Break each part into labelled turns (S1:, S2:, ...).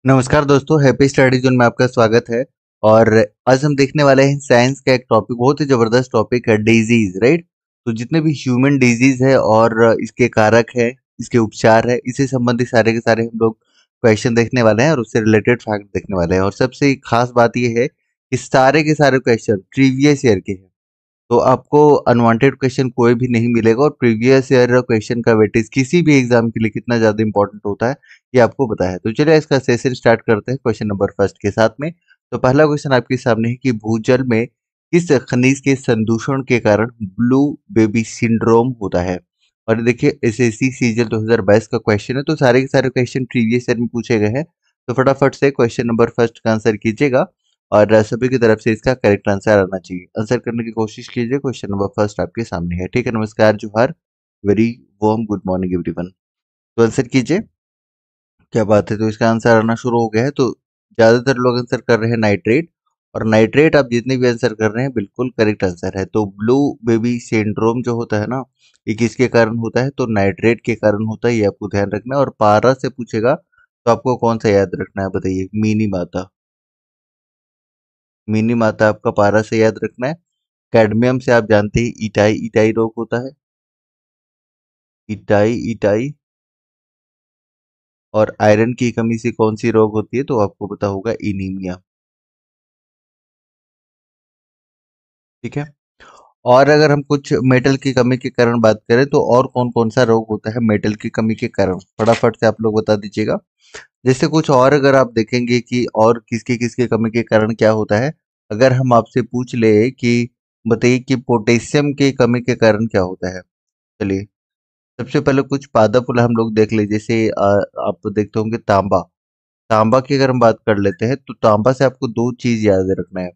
S1: नमस्कार दोस्तों, happy study zone में आपका स्वागत है। और आज हम देखने वाले हैं साइंस का एक टॉपिक, बहुत ही जबरदस्त टॉपिक है, डिजीज, राइट। तो जितने भी ह्यूमन डिजीज है और इसके कारक है, इसके उपचार है, इससे संबंधित सारे के सारे हम लोग क्वेश्चन देखने वाले हैं और उससे रिलेटेड फैक्ट देखने वाले हैं। और सबसे खास बात यह है कि सारे के सारे क्वेश्चन प्रीवियस ईयर के हैं, तो आपको अनवांटेड क्वेश्चन कोई भी नहीं मिलेगा। और प्रीवियस ईयर क्वेश्चन का वेटेज किसी भी एग्जाम के लिए कितना ज्यादा इंपॉर्टेंट होता है, ये आपको पता है। तो चलिए इसका सेशन स्टार्ट करते हैं क्वेश्चन नंबर फर्स्ट के साथ में। तो पहला क्वेश्चन आपके सामने है कि भूजल में किस खनिज के संदूषण के कारण ब्लू बेबी सिंड्रोम होता है। और ये देखिए एसएससी सीजीएल 2022 का क्वेश्चन है, तो सारे के सारे क्वेश्चन प्रीवियस ईयर में पूछे गए हैं। तो फटाफट से क्वेश्चन नंबर फर्स्ट का आंसर कीजिएगा और सभी की तरफ से इसका करेक्ट आंसर आना चाहिए। आंसर करने की कोशिश कीजिए। क्वेश्चन नंबर फर्स्ट आपके सामने है, ठीक है। नमस्कार, जोहार, very warm good morning everyone. तो आंसर कीजिए, क्या बात है। तो इसका आंसर आना शुरू हो गया है। तो ज्यादातर लोग आंसर कर रहे हैं नाइट्रेट, और नाइट्रेट आप जितने भी आंसर कर रहे हैं बिल्कुल करेक्ट आंसर है। तो ब्लू बेबी सिंड्रोम जो होता है ना, ये किसके कारण होता है, तो नाइट्रेट के कारण होता है, ये आपको ध्यान रखना है। और पारा से पूछेगा तो आपको कौन सा याद रखना है, बताइए। मिनी माता, मिनी माता आपका पारा से याद रखना है। कैडमियम से आप जानते हैं इटाई इटाई रोग होता है, इटाई इटाई। और आयरन की कमी से कौन सी रोग होती है, तो आपको पता होगा इनीमिया, ठीक है। और अगर हम कुछ मेटल की कमी के कारण बात करें तो और कौन कौन सा रोग होता है मेटल की कमी के कारण, फटाफट से आप लोग बता दीजिएगा। जैसे कुछ और अगर आप देखेंगे कि और किसके किसके कमी के कारण क्या होता है, अगर हम आपसे पूछ ले कि बताइए कि पोटेशियम की कमी के कारण क्या होता है। चलिए, सबसे पहले कुछ पादप हम लोग देख ले। जैसे आप देखते होंगे तांबा, तांबा की अगर हम बात कर लेते हैं तो तांबा से आपको दो चीज याद रखना है।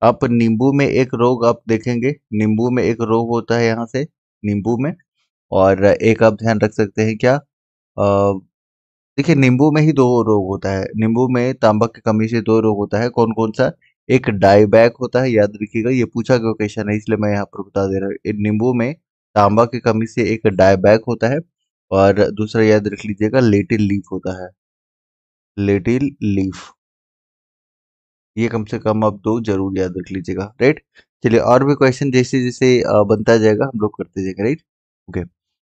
S1: आप नींबू में एक रोग आप देखेंगे, नींबू में एक रोग होता है यहाँ से, नींबू में। और एक आप ध्यान रख सकते हैं क्या, देखिए नींबू में ही दो रोग होता है, नींबू में तांबा की कमी से दो रोग होता है। कौन कौन सा, एक डाईबैक होता है, याद रखिएगा, ये पूछा गया क्वेश्चन है इसलिए मैं यहाँ पर बता दे रहा हूँ। नींबू में तांबा की कमी से एक डाईबैक होता है, और दूसरा याद रख लीजिएगा लिटिल लीफ होता है, लिटिल लीफ। ये कम से कम आप दो जरूर याद रख लीजिएगा, राइट। चलिए, और भी क्वेश्चन जैसे जैसे बनता जाएगा हम लोग करते जाएंगे, राइट। ओके,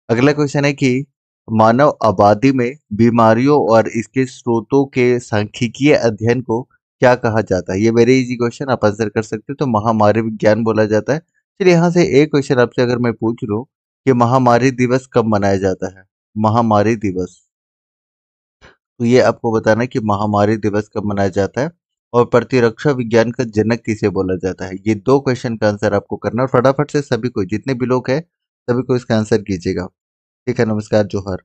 S1: अगला क्वेश्चन है कि मानव आबादी में बीमारियों और इसके स्रोतों के सांख्यिकीय अध्ययन को क्या कहा जाता है। ये वेरी इजी क्वेश्चन, आप आंसर कर सकते हैं। तो महामारी विज्ञान बोला जाता है। चलिए, यहाँ से एक क्वेश्चन आपसे अगर मैं पूछ लूं कि महामारी दिवस कब मनाया जाता है, महामारी दिवस, तो ये आपको बताना है कि महामारी दिवस कब मनाया जाता है। और प्रतिरक्षा विज्ञान का जनक किसे बोला जाता है। ये दो क्वेश्चन का आंसर आपको करना है, और फटाफट से सभी को, जितने भी लोग हैं सभी को इसका आंसर कीजिएगा, ठीक है। नमस्कार, जोहर,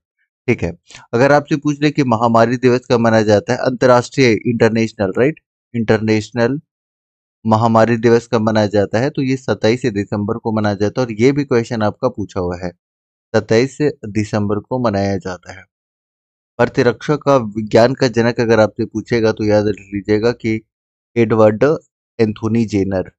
S1: ठीक है। अगर आपसे पूछ ले कि महामारी दिवस कब मनाया जाता है, अंतर्राष्ट्रीय, इंटरनेशनल, राइट, इंटरनेशनल महामारी दिवस कब मनाया जाता है, तो ये 27 दिसंबर को मनाया जाता है। और ये भी क्वेश्चन आपका पूछा हुआ है, 27 दिसंबर को मनाया जाता है। प्रतिरक्षा का विज्ञान का जनक अगर आपसे पूछेगा तो याद रख लीजिएगा कि एडवर्ड एंथोनी जेनर।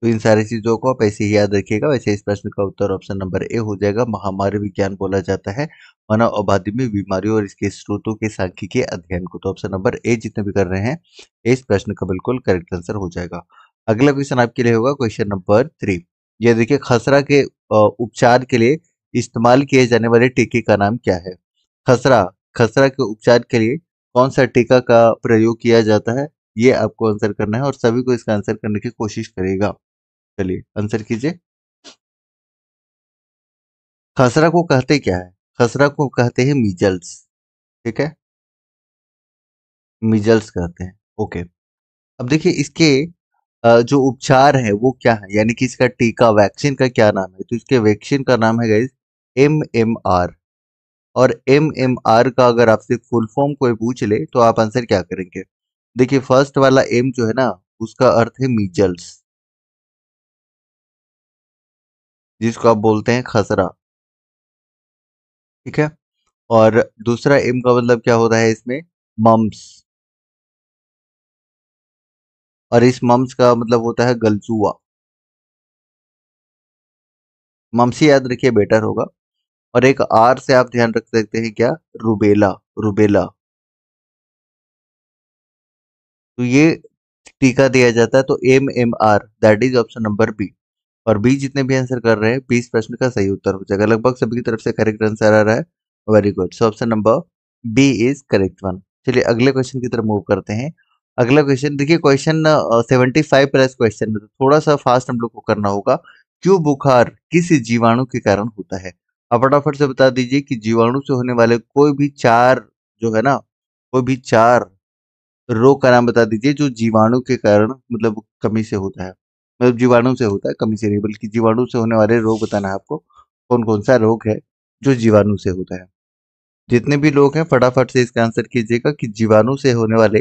S1: तो इन सारी चीजों को आप ऐसे ही याद रखिएगा। वैसे इस प्रश्न का उत्तर ऑप्शन नंबर ए हो जाएगा, महामारी विज्ञान बोला जाता है मानव आबादी में बीमारियों और इसके स्रोतों के सांख्यिकीय अध्ययन को। तो ऑप्शन नंबर ए जितने भी कर रहे हैं, इस प्रश्न का बिल्कुल करेक्ट आंसर हो जाएगा। अगला क्वेश्चन आपके लिए होगा क्वेश्चन नंबर 3। ये देखिए, खसरा के उपचार के लिए इस्तेमाल किए जाने वाले टीके का नाम क्या है। खसरा, खसरा के उपचार के लिए कौन सा टीका का प्रयोग किया जाता है, ये आपको आंसर करना है। और सभी को इसका आंसर करने की कोशिश करेगा। चलिए, आंसर कीजिए। खसरा को कहते क्या है, खसरा को कहते हैं मीजल्स, ठीक है, मीजल्स कहते हैं। ओके, अब देखिए इसके जो उपचार है वो क्या है, यानी कि इसका टीका, वैक्सीन का क्या नाम है, तो इसके वैक्सीन का नाम है गाइस MMR। और MMR का अगर आपसे फुल फॉर्म कोई पूछ ले तो आप आंसर क्या करेंगे। देखिए, फर्स्ट वाला एम जो है ना, उसका अर्थ है मीजल्स, जिसको आप बोलते हैं खसरा, ठीक है। और दूसरा एम का मतलब क्या होता है इसमें, मम्स। और इस मम्स का मतलब होता है गलजुआ, मम्स ही याद रखिए, बेटर होगा। और एक आर से आप ध्यान रख सकते हैं क्या, रूबेला, रूबेला। तो ये टीका दिया जाता है, तो MMR, that is option number B. और बी जितने भी आंसर कर रहे हैं 20 प्रश्न का सही उत्तर हो जाएगा। लगभग सभी की तरफ से करेक्ट आंसर आ रहा है। Very good. So option number B is correct one. चलिए अगले क्वेश्चन की तरफ मूव करते हैं। अगला क्वेश्चन देखिए, क्वेश्चन 75 प्लस क्वेश्चन है, तो थोड़ा सा फास्ट हम लोग को करना होगा। क्यों बुखार किस जीवाणु के कारण होता है? आप फटाफट से बता दीजिए कि जीवाणु से होने वाले कोई भी चार, जो है ना, कोई भी चार रोग का नाम बता दीजिए जो जीवाणु के कारण, मतलब कमी से होता है। मतलब जीवाणु से होता है, कमी से नहीं, बल्कि जीवाणु से होने वाले रोग बताना है आपको। कौन कौन सा रोग है जो जीवाणु से होता है? जितने भी लोग हैं फटाफट से इसका आंसर कीजिएगा कि जीवाणु से होने वाले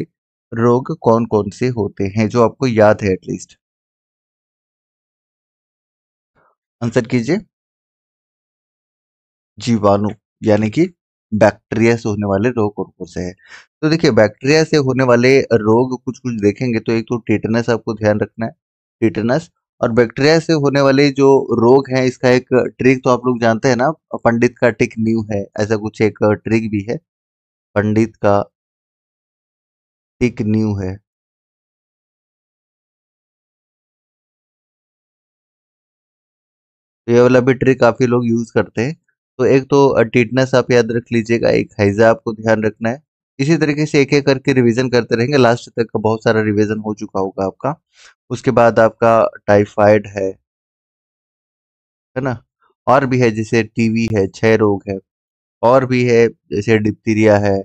S1: रोग कौन कौन से होते हैं, जो आपको याद है एटलीस्ट। आंसर कीजिए। जीवाणु, यानी कि बैक्टीरिया से होने वाले रोग कौन कौन से हैं? तो देखिए, बैक्टीरिया से होने वाले रोग कुछ कुछ देखेंगे तो एक तो टेटनस आपको ध्यान रखना है, टेटनस। और बैक्टीरिया से होने वाले जो रोग हैं, इसका एक ट्रिक तो आप लोग जानते हैं ना, पंडित का टिक न्यू है, ऐसा कुछ एक ट्रिक भी है, पंडित का टिक न्यू है। तो ये वाला भी ट्रिक काफी लोग यूज करते हैं। तो एक तो टीटनेस आप याद रख लीजिएगा, एक हैजा आपको ध्यान रखना है। इसी तरीके से एक एक करके रिवीजन करते रहेंगे, लास्ट तक का बहुत सारा रिवीजन हो चुका होगा आपका। उसके बाद आपका टाइफाइड है ना, और भी है जैसे टीवी है, क्षय रोग है, और भी है जैसे डिप्थीरिया है।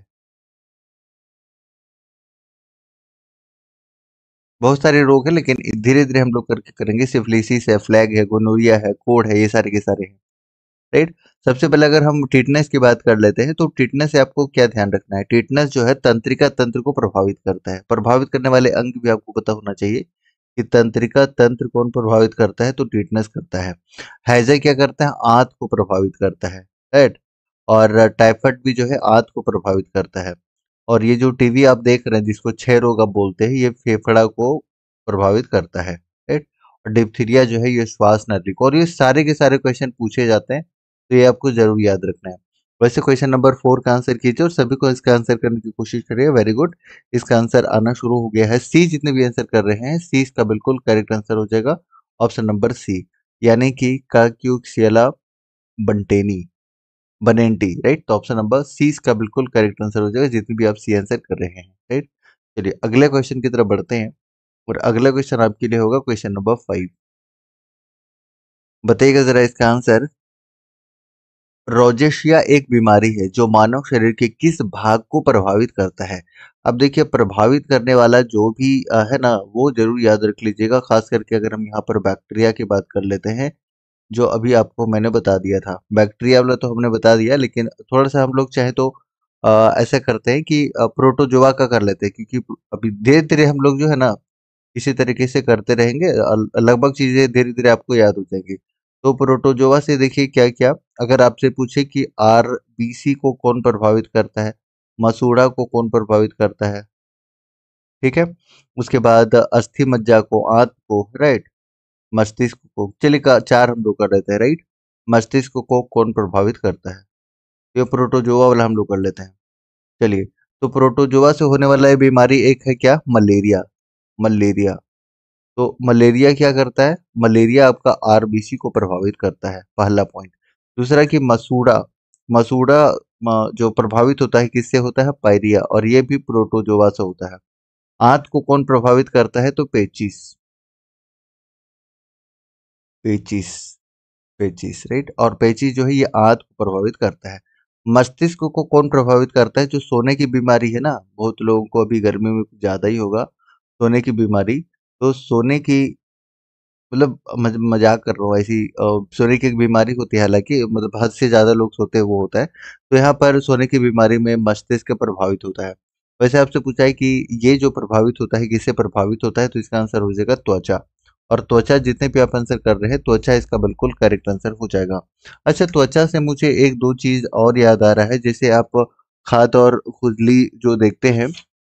S1: बहुत सारे रोग हैं, लेकिन धीरे धीरे हम लोग करके करेंगे। सिफिलिसिस है, फ्लैग है, गोनोरिया है, कोड है, ये सारे के सारे हैं। राइट। सबसे पहले अगर हम टिटनेस की बात कर लेते हैं, तो टिटनेस से आपको क्या ध्यान रखना है? टिटनेस जो है तंत्रिका तंत्र को प्रभावित करता है। प्रभावित करने वाले अंग भी आपको पता होना चाहिए कि तंत्रिका तंत्र कौन प्रभावित करता है, तो टिटनेस करता है। हैजा क्या करता है? आंत को प्रभावित करता है। राइट। और टाइफाइड भी जो है आंत को प्रभावित करता है। और ये जो टीवी आप देख रहे हैं, जिसको क्षय रोग आप बोलते हैं, ये फेफड़ा को प्रभावित करता है। राइट। और डिप्थीरिया जो है ये श्वास नली को। और ये सारे के सारे क्वेश्चन पूछे जाते हैं, तो ये आपको जरूर याद रखना है। वैसे क्वेश्चन नंबर 4 का आंसर कीजिए और सभी को इसका आंसर करने की कोशिश करिए। Very good. इसका आंसर आना शुरू हो गया है। सी जितने भी आंसर कर रहे हैं, सी इसका बिल्कुल करेक्ट आंसर हो जाएगा। ऑप्शन नंबर सी, यानी कि काक्यूक्सियला बंटेनी, बनेंटी। राइट। तो ऑप्शन नंबर सी इसका बिल्कुल करेक्ट आंसर हो जाएगा, जितने भी आप सी आंसर कर रहे हैं। राइट। चलिए अगले क्वेश्चन की तरफ बढ़ते हैं। और अगला क्वेश्चन आपके लिए होगा क्वेश्चन नंबर 5। बताइएगा जरा इसका आंसर। रोजेशिया एक बीमारी है जो मानव शरीर के किस भाग को प्रभावित करता है? अब देखिए, प्रभावित करने वाला जो भी है ना, वो जरूर याद रख लीजिएगा। खास करके अगर हम यहाँ पर बैक्टीरिया की बात कर लेते हैं, जो अभी आपको मैंने बता दिया था, बैक्टीरिया वाला तो हमने बता दिया, लेकिन थोड़ा सा हम लोग चाहे तो ऐसा करते हैं कि प्रोटोजोआ का कर लेते हैं, क्योंकि अभी धीरे धीरे हम लोग जो है ना, इसी तरीके से करते रहेंगे, लगभग चीजें धीरे धीरे आपको याद हो जाएंगी। तो प्रोटोजोआ से देखिए क्या क्या, अगर आपसे पूछे कि आरबीसी को कौन प्रभावित करता है, मसूड़ा को कौन प्रभावित करता है, ठीक है, उसके बाद अस्थि मज्जा को, आंत को, राइट, मस्तिष्क को, चलिए चार हम लोग कर लेते हैं। राइट। मस्तिष्क को कौन प्रभावित करता है? ये प्रोटोजोआ वाला हम लोग कर लेते हैं। चलिए, तो प्रोटोजोआ से होने वाला ये बीमारी एक है क्या, मलेरिया। मलेरिया। तो मलेरिया क्या करता है? मलेरिया आपका आरबीसी को प्रभावित करता है, पहला पॉइंट। दूसरा कि मसूड़ा, मसूड़ा जो प्रभावित होता है किससे होता है? पायरिया, और ये भी प्रोटोजोआ से होता है। आंत को कौन प्रभावित करता है? तो पेचिस, पेचिस, पेचिस। राइट। और पेचिस जो है ये आंत को प्रभावित करता है। मस्तिष्क को कौन प्रभावित करता है? जो सोने की बीमारी है ना, बहुत लोगों को अभी गर्मी में कुछ ज्यादा ही होगा सोने की बीमारी। तो सोने की, मतलब मजाक कर रहा हूँ, ऐसी सोने की एक बीमारी होती है, हालांकि मतलब हद से ज्यादा लोग सोते हैं वो होता है। तो यहाँ पर सोने की बीमारी में मस्तिष्क प्रभावित होता है। वैसे आपसे पूछा है कि ये जो प्रभावित होता है किससे प्रभावित होता है, तो इसका आंसर हो जाएगा त्वचा। और त्वचा, जितने भी आप आंसर कर रहे हैं, त्वचा इसका बिल्कुल करेक्ट आंसर हो जाएगा। अच्छा, त्वचा से मुझे एक दो चीज और याद आ रहा है। जैसे आप खाद और खुजली जो देखते हैं,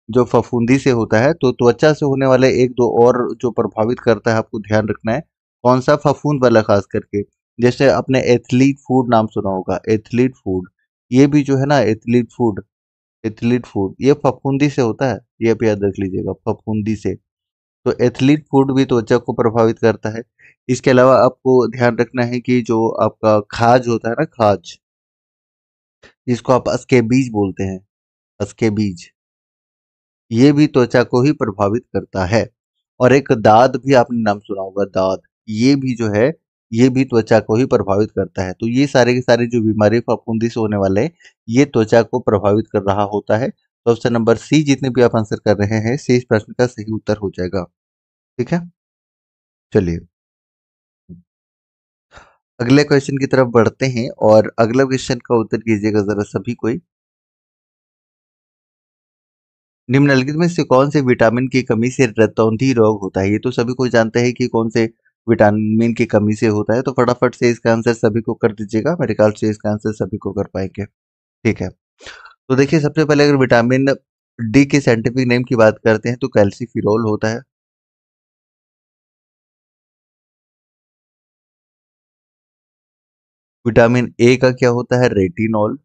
S1: जो फफूंदी से होता है, तो त्वचा से होने वाले एक दो और जो प्रभावित करता है, आपको ध्यान रखना है। कौन सा? फफूंद वाला खास करके। जैसे आपने एथलीट फूड नाम सुना होगा, एथलीट फूड, ये भी जो है ना एथलीट फूड ये फफूंदी से होता है, ये भी याद रख लीजिएगा, फफूंदी से। तो एथलीट फूड भी त्वचा को प्रभावित करता है। इसके अलावा आपको ध्यान रखना है कि जो आपका खाज होता है ना, खाज, जिसको आप स्केबीज बोलते हैं, स्केबीज, ये भी त्वचा को ही प्रभावित करता है। और एक दाद भी आपने नाम सुना होगा, दाद, ये भी जो है, ये भी त्वचा को ही प्रभावित करता है। तो ये सारे के सारे जो बीमारी फफूंदी से होने वाले हैं, ये त्वचा को प्रभावित कर रहा होता है। तो ऑप्शन नंबर सी जितने भी आप आंसर कर रहे हैं, सी इस प्रश्न का सही उत्तर हो जाएगा। ठीक है, चलिए अगले क्वेश्चन की तरफ बढ़ते हैं, और अगला क्वेश्चन का उत्तर कीजिएगा जरा सभी कोई। निम्नलिखित में से कौन से विटामिन की कमी से रतौंधी रोग होता है? ये तो सभी को जानते हैं कि कौन से विटामिन की कमी से होता है, तो फटाफट से इसका आंसर सभी को कर दीजिएगा। मेरे ख्याल से इसका आंसर सभी को कर पाएंगे। ठीक है, तो देखिए सबसे पहले अगर विटामिन डी के साइंटिफिक नेम की बात करते हैं तो कैल्सीफिरोल होता है। विटामिन ए का क्या होता है? रेटिनॉल।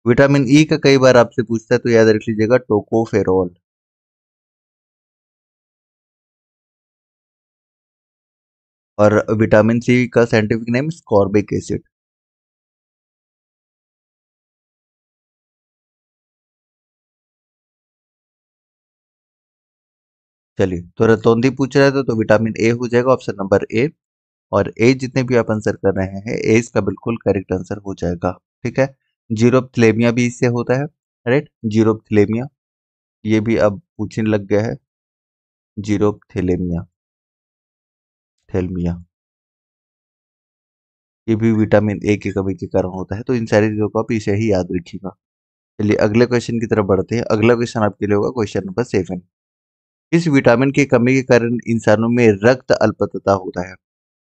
S1: विटामिन ई का कई बार आपसे पूछता है तो याद रख लीजिएगा, टोकोफेरोल। और विटामिन सी का साइंटिफिक नेम स्कॉर्बिक एसिड। चलिए, तो रतौंधी पूछ रहा है तो विटामिन ए हो जाएगा, ऑप्शन नंबर ए। और ए जितने भी आप आंसर कर रहे हैं, ए इसका बिल्कुल करेक्ट आंसर हो जाएगा। ठीक है, जीरोप्थेलेमिया भी इससे होता है, राइट, जीरोप्थेलेमिया, ये भी अब पूछने लग गया है, जीरोप्थेलेमिया, थेलमिया, ये भी विटामिन ए की कमी के कारण होता है। तो इन सारी चीजों को आप इसे ही याद रखिएगा। चलिए अगले क्वेश्चन की तरफ बढ़ते हैं। अगला क्वेश्चन आपके लिए होगा क्वेश्चन नंबर 7। किस विटामिन की कमी के कारण इंसानों में रक्त अल्पता होता है?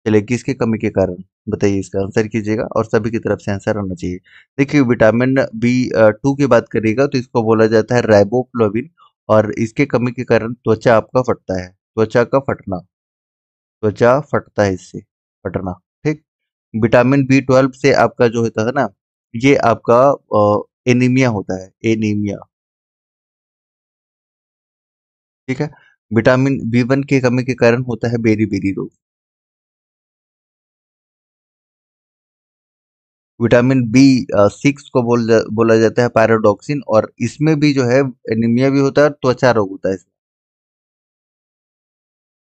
S1: चलिए किसकी कमी के कारण, बताइए, इसका आंसर कीजिएगा और सभी की तरफ से आंसर आना चाहिए। देखिए विटामिन बी टू की बात करिएगा तो इसको बोला जाता है राइबोफ्लाविन, और इसके कमी के कारण त्वचा आपका फटता है, त्वचा का फटना, त्वचा फटता है इससे, फटना। ठीक, विटामिन बी 12 से आपका जो होता है ना, ये आपका एनीमिया होता है, एनीमिया। ठीक है, विटामिन बी वन की कमी के कारण होता है बेरी बेरी रोग। विटामिन बी सिक्स को बोला जाता है पैराडॉक्सिन, और इसमें भी जो है एनीमिया भी होता है और त्वचा रोग होता है इसमें,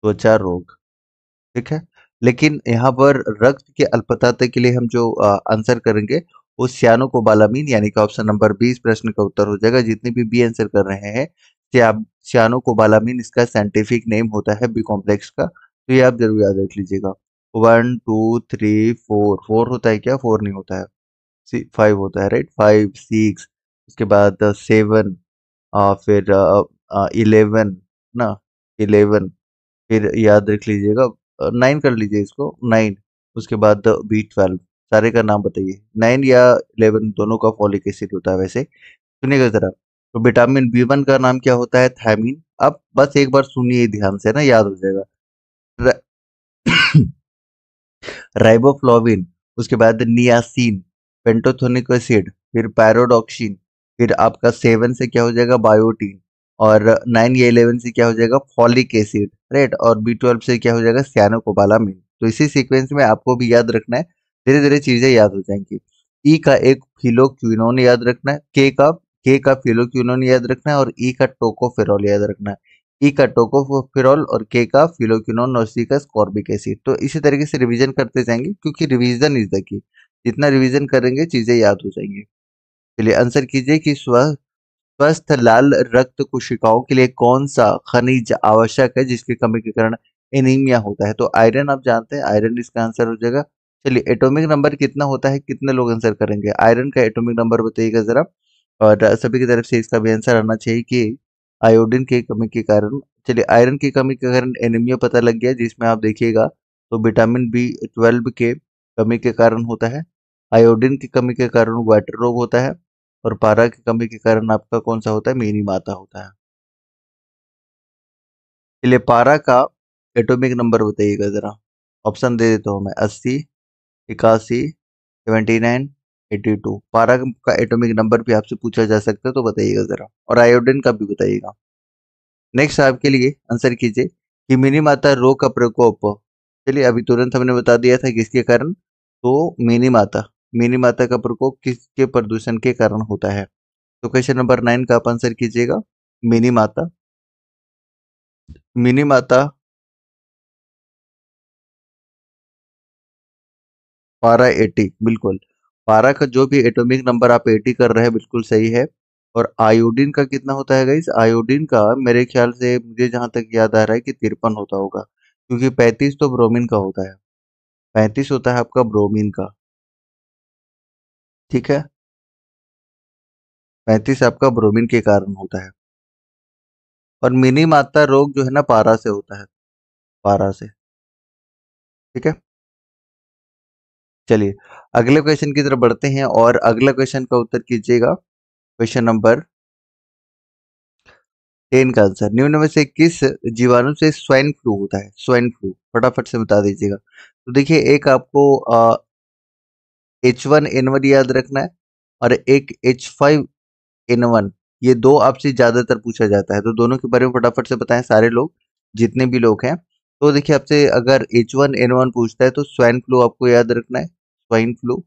S1: त्वचा रोग। ठीक है, लेकिन यहाँ पर रक्त के अल्पता के लिए हम जो आंसर करेंगे वो सियानोकोबालामीन, यानी कि ऑप्शन नंबर 20 प्रश्न का उत्तर हो जाएगा। जितने भी आंसर कर रहे हैं, सियानोकोबालामीन इसका साइंटिफिक नेम होता है, बी कॉम्प्लेक्स का, तो ये आप जरूर याद रख लीजिएगा। 1 2 3 4, 4 होता है क्या? 4 नहीं होता है, 5 होता है, राइट, 5 6, उसके बाद 7, फिर 11 ना, 11, फिर याद रख लीजिएगा, 9 कर लीजिए इसको, 9, उसके बाद B12, सारे का नाम बताइए। 9 या 11 दोनों का फॉलिक एसिड होता है वैसे। सुनिएगा जरा, तो विटामिन B1 का नाम क्या होता है? थायमीन। अब बस एक बार सुनिए ध्यान से ना, याद हो जाएगा। राइबोफ्लाविन, उसके बाद नियासिन, पेंटोथेनिक एसिड, फिर पैरोडॉक्सिन, फिर आपका 7 से क्या हो जाएगा? बायोटीन, और 9 या 11 से क्या हो जाएगा? फॉलिक एसिड, राइट, और B12 से क्या हो जाएगा? सियानोकोबालामिन। तो इसी सीक्वेंस में आपको भी याद रखना है, धीरे धीरे चीजें याद हो जाएंगी। ई का एक फिलोक्विनोन याद रखना है, के का फिलोक्विनोन याद रखना है, और ई का टोकोफेरॉल याद रखना है। ई का टोकोफेरॉल और के का फिलोक्विनोन और सी का स्कॉर्बिक एसिड। तो इसी तरीके से रिवीजन करते जाएंगे, क्योंकि रिवीजन इज द की, जितना रिवीजन करेंगे चीजें याद हो जाएंगी। चलिए आंसर कीजिए कि स्वस्थ लाल रक्त कोशिकाओं के लिए कौन सा खनिज आवश्यक है जिसकी कमी के कारण एनीमिया होता है? तो आयरन आप जानते हैं, आयरन इसका आंसर हो जाएगा। चलिए एटॉमिक नंबर कितना होता है, कितने लोग आंसर करेंगे? आयरन का एटॉमिक नंबर बताइएगा जरा। और सभी की तरफ से इसका भी आंसर आना चाहिए कि आयोडीन की कमी के कारण, चलिए आयरन की कमी के कारण एनीमिया पता लग गया, जिसमें आप देखिएगा तो विटामिन B12 के कमी के कारण होता है, आयोडीन की कमी के कारण वाटर रोग होता है, और पारा की कमी के कारण आपका कौन सा होता है? मीनी माता होता है। इसलिए पारा का एटॉमिक नंबर बताइएगा जरा। ऑप्शन दे देता हूँ मैं, 80, 81, 79, 82। पारा का एटॉमिक नंबर भी आपसे पूछा जा सकता है, तो बताइएगा जरा, और आयोडीन का भी बताइएगा। नेक्स्ट आपके लिए आंसर कीजिए कि मिनी माता रोग का प्रकोप, चलिए अभी तुरंत हमने बता दिया था किसके कारण, तो मिनी माता का प्रकोप किसके प्रदूषण के कारण होता है। तो क्वेश्चन नंबर 9 का आप आंसर कीजिएगा। मिनी माता, मिनी माता पारा 80, बिल्कुल। पारा का जो भी एटॉमिक नंबर आप 80 कर रहे हैं बिल्कुल सही है। और आयोडीन का कितना होता है गाइस? आयोडीन का मेरे ख्याल से, मुझे जहां तक याद आ रहा है कि 53 होता होगा, क्योंकि 35 तो ब्रोमीन का होता है। 35 होता है आपका ब्रोमीन का। ठीक है, 35 आपका ब्रोमीन के कारण होता है। और मिनी मात्रा रोग जो है ना, पारा से होता है, पारा से। ठीक है, चलिए अगले क्वेश्चन की तरफ बढ़ते हैं, और अगला क्वेश्चन का उत्तर कीजिएगा। क्वेश्चन नंबर 10 का आंसर, निम्न में से किस जीवाणु से स्वाइन फ्लू होता है? स्वाइन फ्लू फटाफट से बता दीजिएगा। तो देखिए, एक आपको H1N1 याद रखना है, और एक H5N1, ये दो आपसे ज्यादातर पूछा जाता है, तो दोनों के बारे में फटाफट से बताएं सारे लोग, जितने भी लोग हैं। तो देखिए, आपसे अगर H1N1 पूछता है तो स्वाइन फ्लू आपको याद रखना है, स्वाइन फ्लू।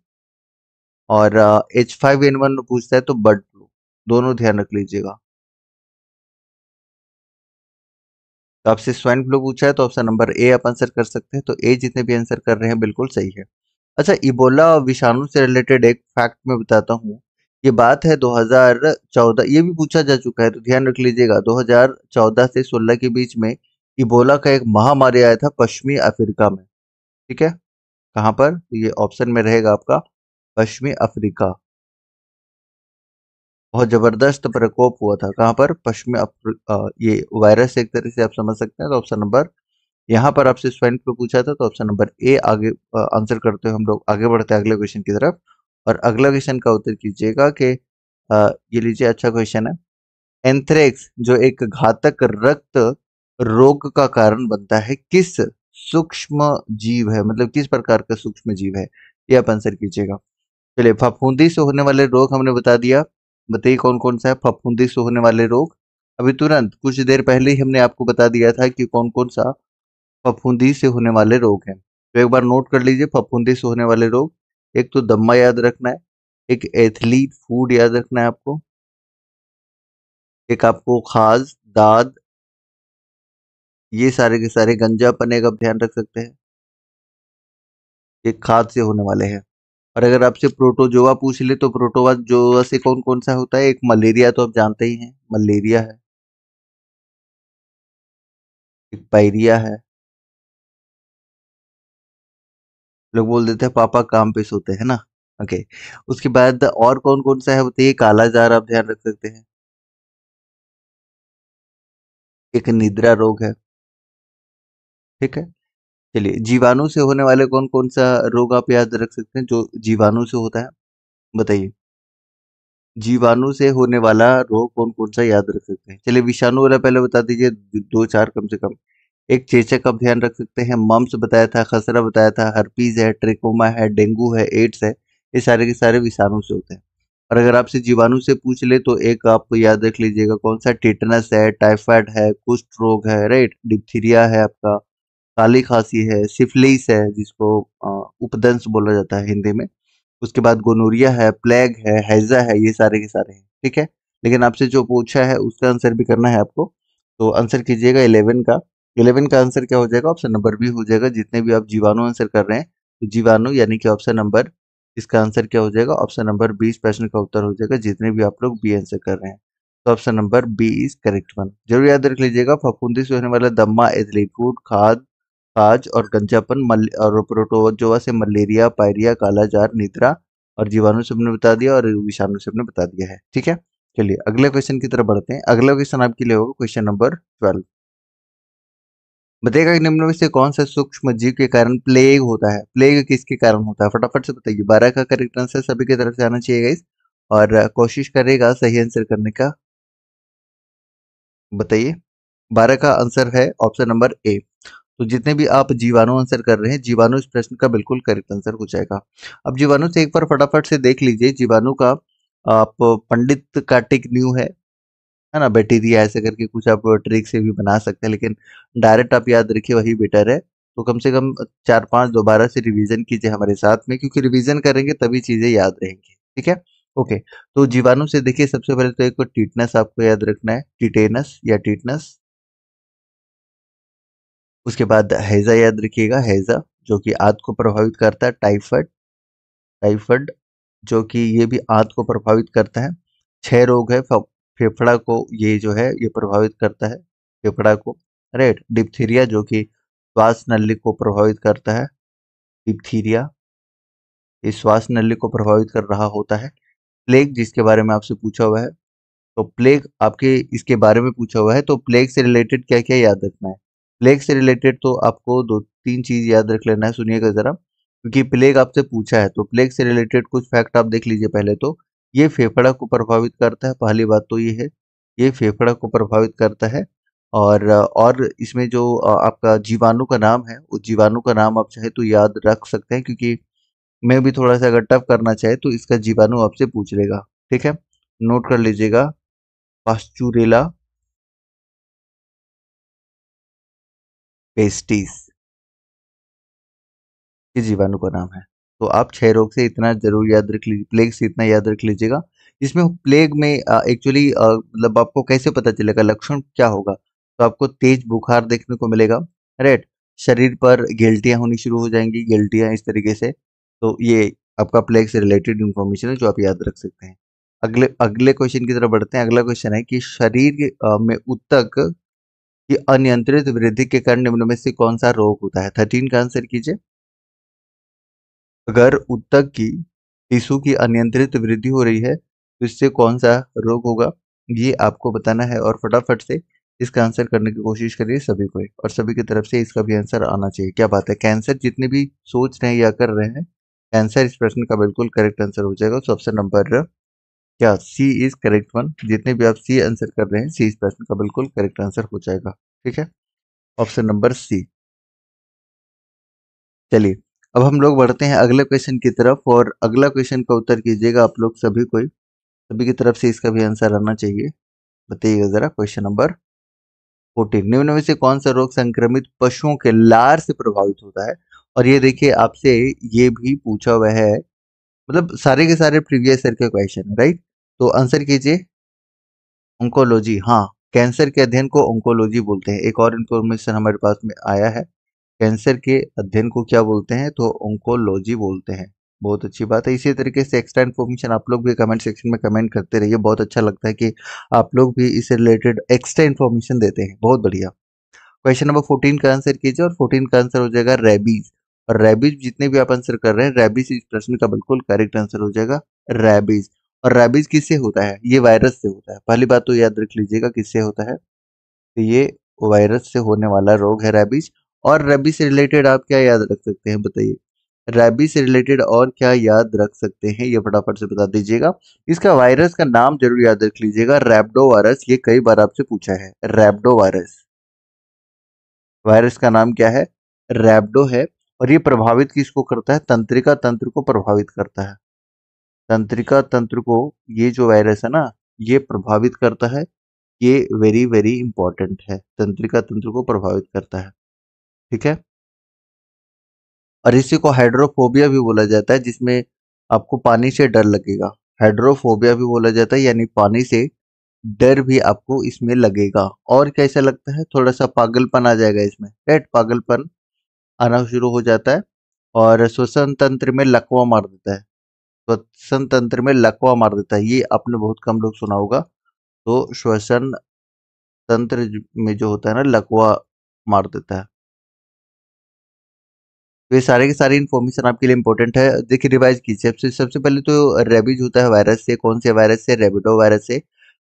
S1: और H5N1 पूछता है तो बर्ड फ्लू, दोनों ध्यान रख लीजिएगा। तो आपसे स्वाइन फ्लू पूछा है तो ऑप्शन नंबर ए आप आंसर कर सकते हैं, तो ए जितने भी आंसर कर रहे हैं बिल्कुल सही है। अच्छा, इबोला विषाणु से रिलेटेड एक फैक्ट मैं बताता हूँ। ये बात है 2014, ये भी पूछा जा चुका है, तो ध्यान रख लीजिएगा। 2014 से 16 के बीच में इबोला का एक महामारी आया था पश्चिमी अफ्रीका में। ठीक है, कहाँ पर? ये ऑप्शन में रहेगा आपका पश्चिमी अफ्रीका। बहुत जबरदस्त प्रकोप हुआ था, कहाँ पर? ये वायरस एक तरह से आप समझ सकते हैं। तो ऑप्शन नंबर, यहाँ पर आपसे स्वाइन फ्लू पूछा था, तो ऑप्शन नंबर ए आगे आंसर करते हुए हम लोग आगे बढ़ते हैं अगले क्वेश्चन की तरफ। और अगला क्वेश्चन का उत्तर कीजिएगा कि ये लीजिए, अच्छा क्वेश्चन है। एंथ्रेक्स जो एक घातक रक्त रोग का कारण बनता है, किस सूक्ष्म जीव है, मतलब किस प्रकार का सूक्ष्म जीव है, ये आप आंसर कीजिएगा। चलिए, फफूंदी से होने वाले रोग हमने बता दिया, बताइए कौन कौन सा है फफूंदी से होने वाले रोग। अभी तुरंत कुछ देर पहले ही हमने आपको बता दिया था कि कौन कौन सा फफूंदी से होने वाले रोग हैं, तो एक बार नोट कर लीजिए फफूंदी से होने वाले रोग। एक तो दम्मा याद रखना है, एक एथलीट फूड याद रखना है आपको, एक आपको खाज, दाद, ये सारे के सारे, गंजापन एक आप ध्यान रख सकते हैं, एक खाद से होने वाले हैं। और अगर आपसे प्रोटोजोआ पूछ ले तो प्रोटोजोआ से कौन कौन सा होता है? एक मलेरिया तो आप जानते ही हैं, मलेरिया है। एक पायरिया है। लोग बोल देते हैं पापा काम पे सोते हैं ना। ओके, उसके बाद और कौन कौन सा है बताइए? काला जार आप ध्यान रख सकते हैं, एक निद्रा रोग है। ठीक है, चलिए जीवाणु से होने वाले कौन कौन सा रोग आप याद रख सकते हैं जो जीवाणु से होता है, बताइए। जीवाणु से होने वाला रोग कौन कौन सा याद रख सकते हैं? चलिए विषाणु वाला पहले बता दीजिए, दो चार कम से कम। एक चेचक आप ध्यान रख सकते हैं, मम्स बताया था, खसरा बताया था, हर्पीज है, ट्रिकोमा है, डेंगू है, एड्स है, ये सारे के सारे विषाणु से होते हैं। और अगर आपसे जीवाणु से पूछ ले तो एक आप याद रख लीजिएगा, कौन सा? टिटनस है, टाइफाइड है, कुष्ठ रोग है, राइट, डिप्थीरिया है आपका, काली खांसी है, सिफिलिस है जिसको उपदंश बोला जाता है हिंदी में, उसके बाद गोनोरिया है, प्लेग है, हैजा है, ये सारे के सारे हैं। ठीक है, लेकिन आपसे जो पूछा है उसका आंसर भी करना है आपको, तो आंसर कीजिएगा 11 का। 11 का आंसर क्या हो जाएगा? ऑप्शन नंबर बी हो जाएगा। जितने भी आप जीवाणु आंसर कर रहे हैं, तो जीवाणु यानी कि ऑप्शन नंबर, इसका आंसर क्या हो जाएगा? ऑप्शन नंबर 20 प्रश्न का उत्तर हो जाएगा, जितने भी आप लोग बी आंसर कर रहे हैं। तो option number B is correct one, जरूर याद रख लीजिएगा। फफूंदी से होने वाला दम्मा, एथलीट खाद, काज और गंजापन, और प्रोटोजोआ से मलेरिया, पायरिया, कालाजार, निद्रा, और जीवाणु से हमने बता दिया, और विषाणु से हमने बता दिया है। ठीक है, चलिए अगले क्वेश्चन की तरफ बढ़ते हैं। अगला क्वेश्चन आपके लिए होगा क्वेश्चन नंबर 12। बताइएगा कि निम्न में से कौन सा सूक्ष्म जीव के कारण प्लेग होता है? प्लेग किसके कारण होता है, फटाफट से बताइए। 12 का करेक्ट आंसर सभी की तरफ से आना चाहिए गाइस, और कोशिश करेगा सही आंसर करने का, बताइए। 12 का आंसर है ऑप्शन नंबर ए, तो जितने भी आप जीवाणु आंसर कर रहे हैं, जीवाणु इस प्रश्न का बिल्कुल करेक्ट आंसर हो जाएगा। अब जीवाणु से एक बार फटाफट से देख लीजिए, जीवाणु का आप पंडित कार्तिक न्यू है ना, बैक्टीरिया ऐसे करके कुछ आप ट्रिक से भी बना सकते हैं, लेकिन डायरेक्ट आप याद रखिए वही बेटर है। तो कम से कम 4-5 दोबारा से रिवीजन कीजिए हमारे साथ में, क्योंकि रिवीजन करेंगे तभी चीजें याद रहेंगी। ठीक है, ओके। तो जीवाणु से देखिए, सबसे पहले तो एक टीटनस आपको याद रखना है, टिटेनस या टीटनस। उसके बाद हैजा याद रखिएगा, हैजा जो कि आंत को प्रभावित करता है। टाइफाइड, टाइफाइड जो कि ये भी आंत को प्रभावित करता है। 6 रोग है, फेफड़ा को ये जो है ये प्रभावित करता है, फेफड़ा को। राइट, डिप्थीरिया जो कि श्वास नली को प्रभावित करता है, डिप्थीरिया ये श्वास नली को प्रभावित कर रहा होता है। प्लेग जिसके बारे में आपसे पूछा हुआ है, तो प्लेग आपके इसके बारे में पूछा हुआ है, तो प्लेग से रिलेटेड क्या क्या याद रखना है। प्लेग से रिलेटेड तो आपको 2-3 चीज याद रख लेना है, सुनिएगा जरा, क्योंकि प्लेग आपसे पूछा है। तो प्लेग से रिलेटेड कुछ फैक्ट आप देख लीजिए। पहले तो ये फेफड़ा को प्रभावित करता है, पहली बात तो ये है, ये फेफड़ा को प्रभावित करता है। और इसमें जो आपका जीवाणु का नाम है, उस जीवाणु का नाम आप चाहे तो याद रख सकते हैं, क्योंकि मैं भी थोड़ा सा अगर टफ करना चाहे तो इसका जीवाणु आपसे पूछ लेगा। ठीक है, नोट कर लीजिएगा, पास्चुरेला पेस्टिस ये जीवाणु का नाम है। तो आप क्षय रोग से इतना जरूर याद रख लीजिए, प्लेग से इतना याद रख लीजिएगा। इसमें प्लेग में एक्चुअली मतलब आपको कैसे पता चलेगा, लक्षण क्या होगा, तो आपको तेज बुखार देखने को मिलेगा। राइट, शरीर पर गिल्टियां होनी शुरू हो जाएंगी, गिल्टियां इस तरीके से। तो ये आपका प्लेग से रिलेटेड इंफॉर्मेशन है जो आप याद रख सकते हैं। अगले अगले क्वेश्चन की तरफ बढ़ते हैं। अगला क्वेश्चन है कि शरीर में ऊतक की अनियंत्रित वृद्धि के कारण निम्न में से कौन सा रोग होता है। 13 का आंसर कीजिए। अगर ऊतक की टिश्यू की अनियंत्रित वृद्धि हो रही है तो इससे कौन सा रोग होगा, ये आपको बताना है। और फटाफट से इसका आंसर करने की कोशिश करिए सभी को, और सभी की तरफ से इसका भी आंसर आना चाहिए। क्या बात है, कैंसर जितने भी सोच रहे हैं या कर रहे हैं, कैंसर इस प्रश्न का बिल्कुल करेक्ट आंसर हो जाएगा। तो ऑप्शन नंबर क्या सी इज करेक्ट वन। जितने भी आप सी आंसर कर रहे हैं, सी इस प्रश्न का बिल्कुल करेक्ट आंसर हो जाएगा। ठीक है, ऑप्शन नंबर सी। चलिए, अब हम लोग बढ़ते हैं अगले क्वेश्चन की तरफ, और अगला क्वेश्चन का उत्तर कीजिएगा आप लोग सभी को, सभी की तरफ से इसका भी आंसर आना चाहिए। बताइएगा जरा, क्वेश्चन नंबर 14, निम्न में से कौन सा रोग संक्रमित पशुओं के लार से प्रभावित होता है। और ये देखिए आपसे ये भी पूछा हुआ है, मतलब सारे के सारे प्रीवियस ईयर के क्वेश्चन, राइट। तो आंसर कीजिए, ऑन्कोलॉजी। हाँ, कैंसर के अध्ययन को ऑन्कोलॉजी बोलते हैं। एक और इन्फॉर्मेशन हमारे पास में आया है, कैंसर के अध्ययन को क्या बोलते हैं, तो ऑन्कोलॉजी बोलते हैं। बहुत अच्छी बात है। इसी तरीके से एक्स्ट्रा इन्फॉर्मेशन आप लोग भी कमेंट सेक्शन में कमेंट करते रहिए। बहुत अच्छा लगता है कि आप लोग भी इससे रिलेटेड एक्स्ट्रा इन्फॉर्मेशन देते हैं। बहुत बढ़िया। क्वेश्चन नंबर 14 का आंसर कीजिए, और 14 का आंसर हो जाएगा रेबीज। और रेबीज जितने भी आप आंसर कर रहे हैं, रेबीज इस प्रश्न का बिल्कुल करेक्ट आंसर हो जाएगा, रेबीज। और रेबीज किससे होता है, ये वायरस से होता है। पहली बात तो याद रख लीजिएगा किससे होता है, तो ये वायरस से होने वाला रोग है रैबीज। और रैबीज से रिलेटेड आप क्या याद रख सकते हैं, बताइए। रैबीज से रिलेटेड और क्या याद रख सकते हैं, ये फटाफट से बता दीजिएगा। इसका वायरस का नाम जरूर याद रख लीजिएगा, रैप्डो वायरस। ये कई बार आपसे पूछा है, रैप्डो वायरस। वायरस का नाम क्या है, रैप्डो है। और ये प्रभावित किसको करता है, तंत्रिका तंत्र को प्रभावित करता है। तंत्रिका तंत्र को ये जो वायरस है ना, ये प्रभावित करता है। ये वेरी वेरी इंपॉर्टेंट है, तंत्रिका तंत्र को प्रभावित करता है। ठीक है, और इसी को हाइड्रोफोबिया भी बोला जाता है, जिसमें आपको पानी से डर लगेगा। हाइड्रोफोबिया भी बोला जाता है, यानी पानी से डर भी आपको इसमें लगेगा। और कैसा लगता है, थोड़ा सा पागलपन आ जाएगा इसमें, राइट, पागलपन आना शुरू हो जाता है। और श्वसन तंत्र में लकवा मार देता है, श्वसन तंत्र में लकवा मार देता है। ये आपने बहुत कम लोग सुना होगा। तो श्वसन तंत्र में जो होता है ना, लकवा मार देता है। तो ये सारे के सारे इन्फॉर्मेशन आपके लिए इंपॉर्टेंट है। देखिए, रिवाइज कीजिए। सबसे पहले तो रेबीज होता है वायरस से। कौन से वायरस से, रेबिडो वायरस से।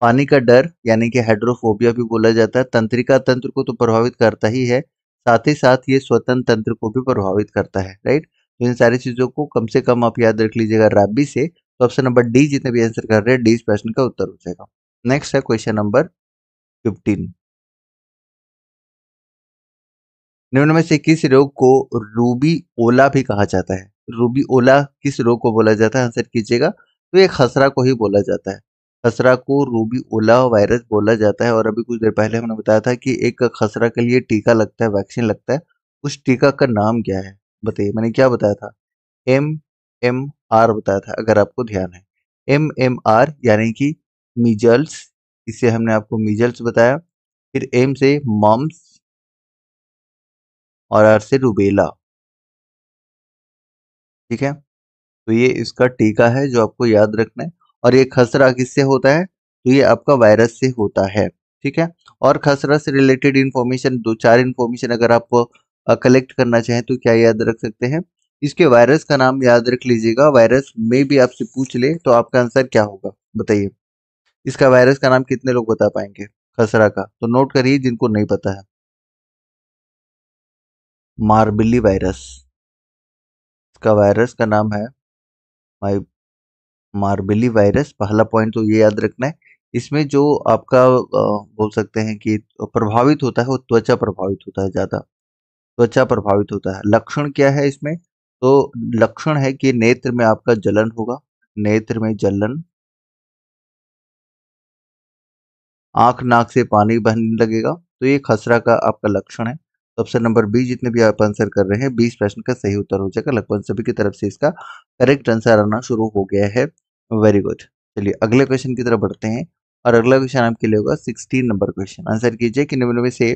S1: पानी का डर यानी कि हाइड्रोफोबिया भी बोला जाता है। तंत्रिका तंत्र को तो प्रभावित करता ही है, साथ ही साथ ये स्वतंत्र तंत्र को भी प्रभावित करता है, राइट। तो इन सारी चीजों को कम से कम आप याद रख लीजिएगा रेबीज से। तो ऑप्शन नंबर डी, जितने भी आंसर कर रहे हैं, डी इस प्रश्न का उत्तर हो जाएगा। नेक्स्ट है क्वेश्चन नंबर 15। निम्न में से किस रोग को रूबी ओला भी कहा जाता है? रूबी ओला किस रोग को बोला जाता है? आंसर कीजिएगा। तो ये खसरा को ही बोला जाता है। खसरा को रूबी ओला वायरस बोला जाता है और अभी कुछ देर पहले हमने बताया था कि एक खसरा के लिए टीका लगता है, वैक्सीन लगता है। उस टीका का नाम क्या है? बताइए, मैंने क्या बताया था? MMR बताया था, अगर आपको ध्यान है। MMR यानी कि मीजल्स, इसे हमने आपको मीजल्स बताया। फिर एम से मम्स और आर से रूबेला। ठीक है, तो ये इसका टीका है जो आपको याद रखना है। और ये खसरा किससे होता है? तो ये आपका वायरस से होता है। ठीक है, और खसरा से रिलेटेड इंफॉर्मेशन, दो चार इंफॉर्मेशन अगर आप कलेक्ट करना चाहें तो क्या याद रख सकते हैं? इसके वायरस का नाम याद रख लीजिएगा। वायरस में भी आपसे पूछ ले तो आपका आंसर क्या होगा, बताइए। इसका वायरस का नाम कितने लोग बता पाएंगे? खसरा का तो नोट करिए जिनको नहीं पता है। मार्बिली वायरस, इसका वायरस का नाम है मार्बिली वायरस। पहला पॉइंट तो ये याद रखना है। इसमें जो आपका बोल सकते हैं कि प्रभावित होता है वो त्वचा प्रभावित होता है, ज्यादा त्वचा प्रभावित होता है। लक्षण क्या है इसमें? तो लक्षण है कि नेत्र में आपका जलन होगा, नेत्र में जलन, आंख नाक से पानी बहने लगेगा। तो ये खसरा का आपका लक्षण है। तो ऑप्शन नंबर बी, जितने भी आप आंसर कर रहे हैं, 20 प्रश्न का सही उत्तर हो जाएगा। लगभग सभी की तरफ से इसका करेक्ट आंसर आना शुरू हो गया है। Very good. चलिए अगले क्वेश्चन की तरफ बढ़ते हैं और अगला क्वेश्चन आपके लिए होगा 16 नंबर क्वेश्चन। आंसर कीजिए कि निम्न में से